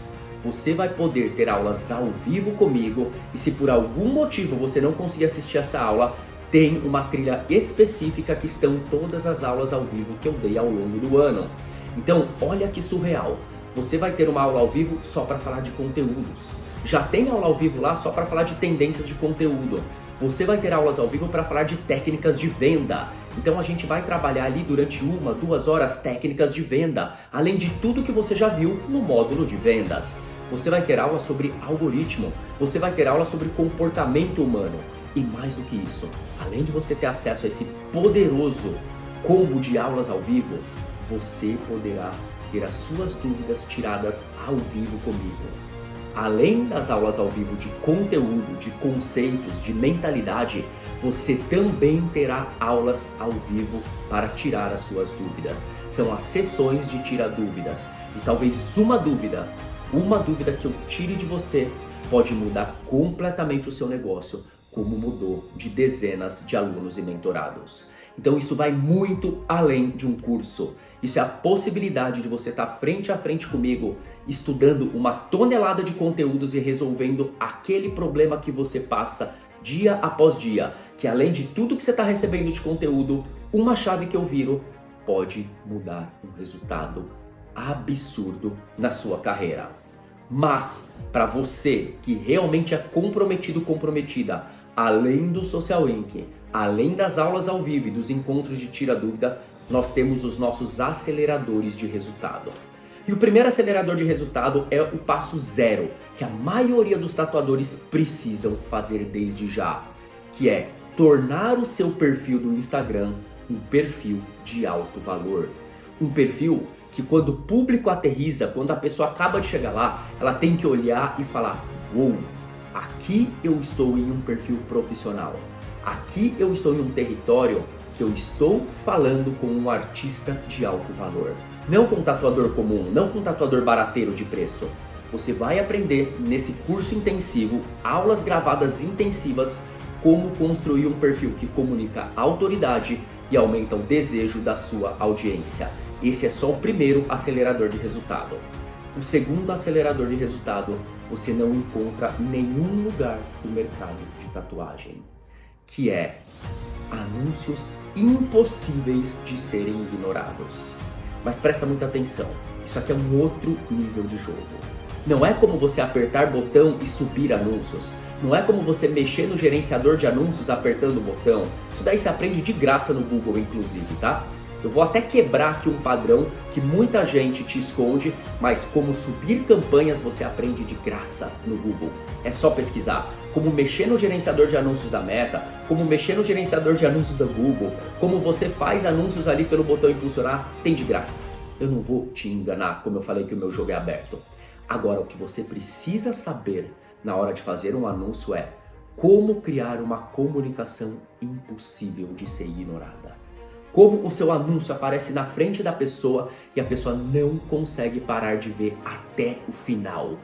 Você vai poder ter aulas ao vivo comigo, e se por algum motivo você não conseguir assistir essa aula, tem uma trilha específica que estão todas as aulas ao vivo que eu dei ao longo do ano. Então, olha que surreal. Você vai ter uma aula ao vivo só para falar de conteúdos. Já tem aula ao vivo lá só para falar de tendências de conteúdo. Você vai ter aulas ao vivo para falar de técnicas de venda. Então a gente vai trabalhar ali durante 1, 2 horas técnicas de venda, além de tudo que você já viu no módulo de vendas. Você vai ter aula sobre algoritmo, você vai ter aula sobre comportamento humano. E mais do que isso, além de você ter acesso a esse poderoso combo de aulas ao vivo, você poderá ter as suas dúvidas tiradas ao vivo comigo. Além das aulas ao vivo de conteúdo, de conceitos, de mentalidade, você também terá aulas ao vivo para tirar as suas dúvidas. São as sessões de tira dúvidas. E talvez uma dúvida que eu tire de você pode mudar completamente o seu negócio, como mudou de dezenas de alunos e mentorados. Então isso vai muito além de um curso. Isso é a possibilidade de você estar frente a frente comigo, estudando uma tonelada de conteúdos e resolvendo aquele problema que você passa dia após dia, que além de tudo que você está recebendo de conteúdo, uma chave que eu viro pode mudar um resultado absurdo na sua carreira. Mas, para você que realmente é comprometido, comprometida, além do Social Inc., além das aulas ao vivo e dos encontros de tira dúvida, nós temos os nossos aceleradores de resultado. E o primeiro acelerador de resultado é o passo 0, que a maioria dos tatuadores precisam fazer desde já, que é tornar o seu perfil do Instagram um perfil de alto valor. Um perfil que quando o público aterriza, quando a pessoa acaba de chegar lá, ela tem que olhar e falar: uou, aqui eu estou em um perfil profissional. Aqui eu estou em um território que eu estou falando com um artista de alto valor. Não com um tatuador comum, não com um tatuador barateiro de preço. Você vai aprender nesse curso intensivo, aulas gravadas intensivas, como construir um perfil que comunica autoridade e aumenta o desejo da sua audiência. Esse é só o primeiro acelerador de resultado. O segundo acelerador de resultado você não encontra em nenhum lugar do mercado de tatuagem, que é anúncios impossíveis de serem ignorados. Mas presta muita atenção, isso aqui é um outro nível de jogo. Não é como você apertar botão e subir anúncios. Não é como você mexer no gerenciador de anúncios apertando o botão. Isso daí se aprende de graça no Google, inclusive, tá? Eu vou até quebrar aqui um padrão que muita gente te esconde, mas como subir campanhas você aprende de graça no Google. É só pesquisar como mexer no gerenciador de anúncios da Meta, como mexer no gerenciador de anúncios da Google, como você faz anúncios ali pelo botão impulsionar, tem de graça. Eu não vou te enganar, como eu falei que o meu jogo é aberto. Agora, o que você precisa saber na hora de fazer um anúncio é como criar uma comunicação impossível de ser ignorada. Como o seu anúncio aparece na frente da pessoa e a pessoa não consegue parar de ver até o final.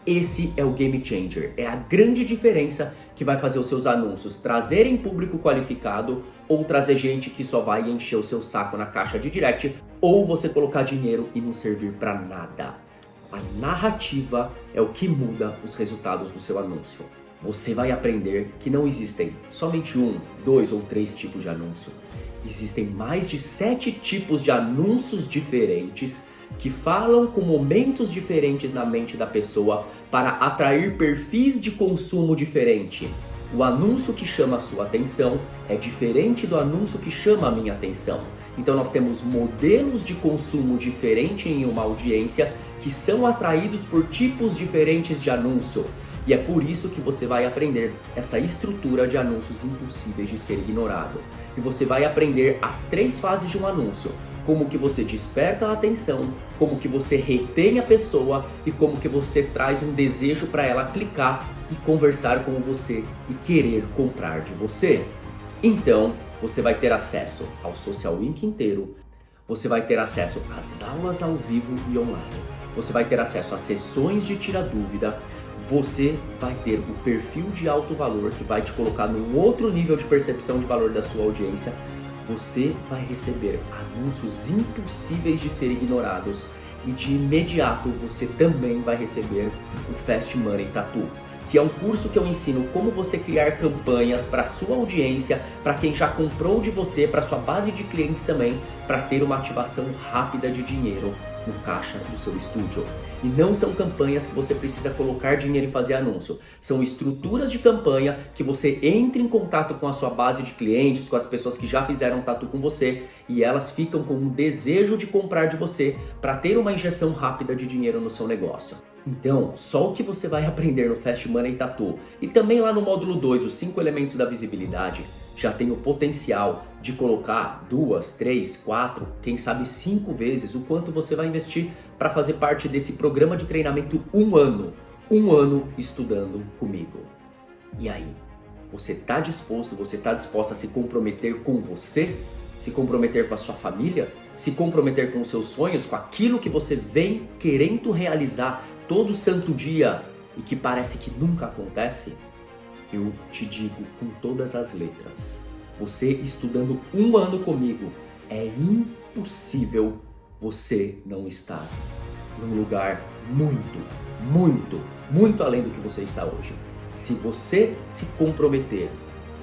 Esse é o game changer, é a grande diferença que vai fazer os seus anúncios trazerem público qualificado ou trazer gente que só vai encher o seu saco na caixa de direct ou você colocar dinheiro e não servir para nada. A narrativa é o que muda os resultados do seu anúncio. Você vai aprender que não existem somente 1, 2 ou 3 tipos de anúncio. Existem mais de 7 tipos de anúncios diferentes que falam com momentos diferentes na mente da pessoa para atrair perfis de consumo diferente. O anúncio que chama a sua atenção é diferente do anúncio que chama a minha atenção. Então nós temos modelos de consumo diferentes em uma audiência que são atraídos por tipos diferentes de anúncio. E é por isso que você vai aprender essa estrutura de anúncios impossíveis de ser ignorado. E você vai aprender as 3 fases de um anúncio. Como que você desperta a atenção, como que você retém a pessoa e como que você traz um desejo para ela clicar e conversar com você e querer comprar de você. Então, você vai ter acesso ao Social Inc. inteiro, você vai ter acesso às aulas ao vivo e online, você vai ter acesso às sessões de tira dúvida, você vai ter o perfil de alto valor que vai te colocar num outro nível de percepção de valor da sua audiência. Você vai receber anúncios impossíveis de ser ignorados e de imediato você também vai receber o Fast Money Tattoo, que é um curso que eu ensino como você criar campanhas para sua audiência, para quem já comprou de você, para sua base de clientes também, para ter uma ativação rápida de dinheiro no caixa do seu estúdio. E não são campanhas que você precisa colocar dinheiro e fazer anúncio. São estruturas de campanha que você entra em contato com a sua base de clientes, com as pessoas que já fizeram tatu com você e elas ficam com um desejo de comprar de você para ter uma injeção rápida de dinheiro no seu negócio. Então, só o que você vai aprender no Fast Money Tattoo e também lá no módulo 2, os 5 elementos da visibilidade, já tem o potencial de colocar 2, 3, 4, quem sabe 5 vezes o quanto você vai investir para fazer parte desse programa de treinamento 1 ano. um ano estudando comigo. E aí? Você está disposto, você está disposta a se comprometer com você? Se comprometer com a sua família? Se comprometer com os seus sonhos, com aquilo que você vem querendo realizar todo santo dia e que parece que nunca acontece? Eu te digo com todas as letras, você estudando um ano comigo, é impossível você não estar num lugar muito além do que você está hoje. Se você se comprometer,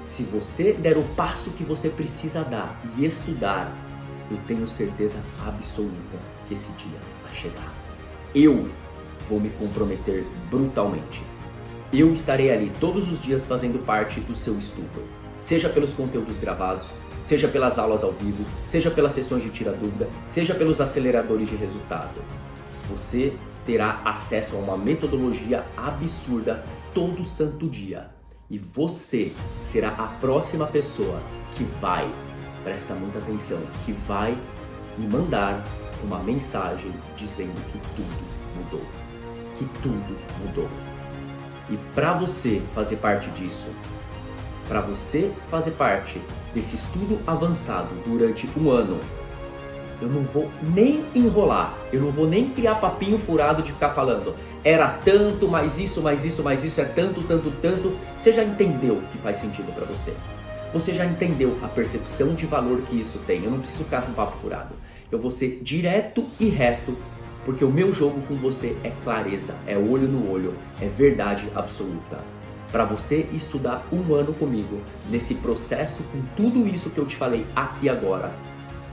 se você der o passo que você precisa dar e estudar, eu tenho certeza absoluta que esse dia vai chegar. Eu vou me comprometer brutalmente. Eu estarei ali todos os dias fazendo parte do seu estudo, seja pelos conteúdos gravados, seja pelas aulas ao vivo, seja pelas sessões de tira-dúvida, seja pelos aceleradores de resultado. Você terá acesso a uma metodologia absurda todo santo dia. E você será a próxima pessoa que vai, presta muita atenção, que vai me mandar uma mensagem dizendo que tudo mudou. Que tudo mudou. E para você fazer parte disso, para você fazer parte desse estudo avançado durante um ano, eu não vou nem enrolar, eu não vou nem criar papinho furado de ficar falando era tanto, mais isso é tanto. Você já entendeu que faz sentido para você. Você já entendeu a percepção de valor que isso tem. Eu não preciso ficar com papo furado. Eu vou ser direto e reto, porque o meu jogo com você é clareza, é olho no olho, é verdade absoluta. Para você estudar um ano comigo, nesse processo com tudo isso que eu te falei aqui agora,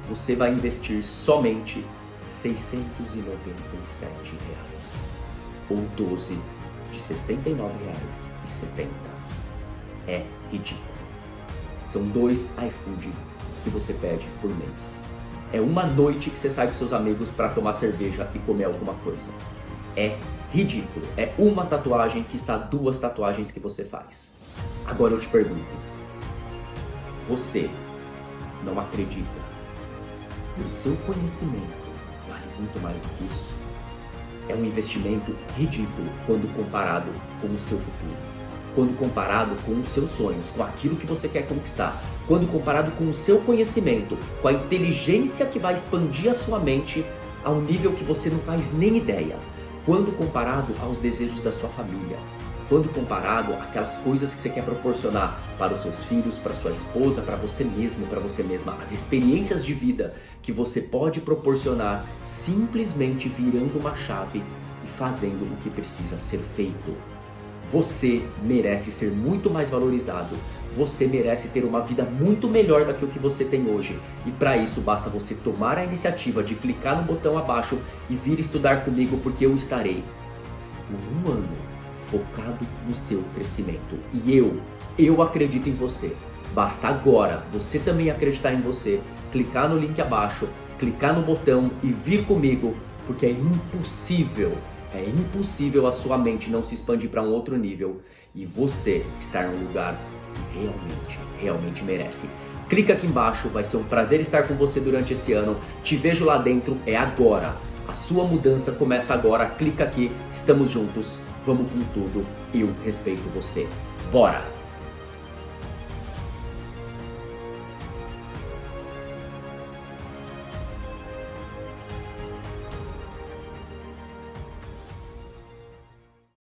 você vai investir somente R$ 697, ou 12 de R$ 69,70. É ridículo. São 2 iFood que você pede por mês. É uma noite que você sai com seus amigos para tomar cerveja e comer alguma coisa. É ridículo. É uma tatuagem, quiçá 2 tatuagens que você faz. Agora eu te pergunto, você não acredita que o seu conhecimento vale muito mais do que isso? É um investimento ridículo quando comparado com o seu futuro, quando comparado com os seus sonhos, com aquilo que você quer conquistar, quando comparado com o seu conhecimento, com a inteligência que vai expandir a sua mente a um nível que você não faz nem ideia, quando comparado aos desejos da sua família, quando comparado àquelas coisas que você quer proporcionar para os seus filhos, para sua esposa, para você mesmo, para você mesma, as experiências de vida que você pode proporcionar simplesmente virando uma chave e fazendo o que precisa ser feito. Você merece ser muito mais valorizado, você merece ter uma vida muito melhor do que o que você tem hoje. E para isso basta você tomar a iniciativa de clicar no botão abaixo e vir estudar comigo, porque eu estarei por um ano focado no seu crescimento. E eu acredito em você. Basta agora você também acreditar em você, clicar no link abaixo, clicar no botão e vir comigo, porque é impossível a sua mente não se expandir para um outro nível e você estar num lugar que realmente merece. Clica aqui embaixo, vai ser um prazer estar com você durante esse ano. Te vejo lá dentro, é agora. A sua mudança começa agora. Clica aqui, estamos juntos. Vamos com tudo, eu respeito você. Bora!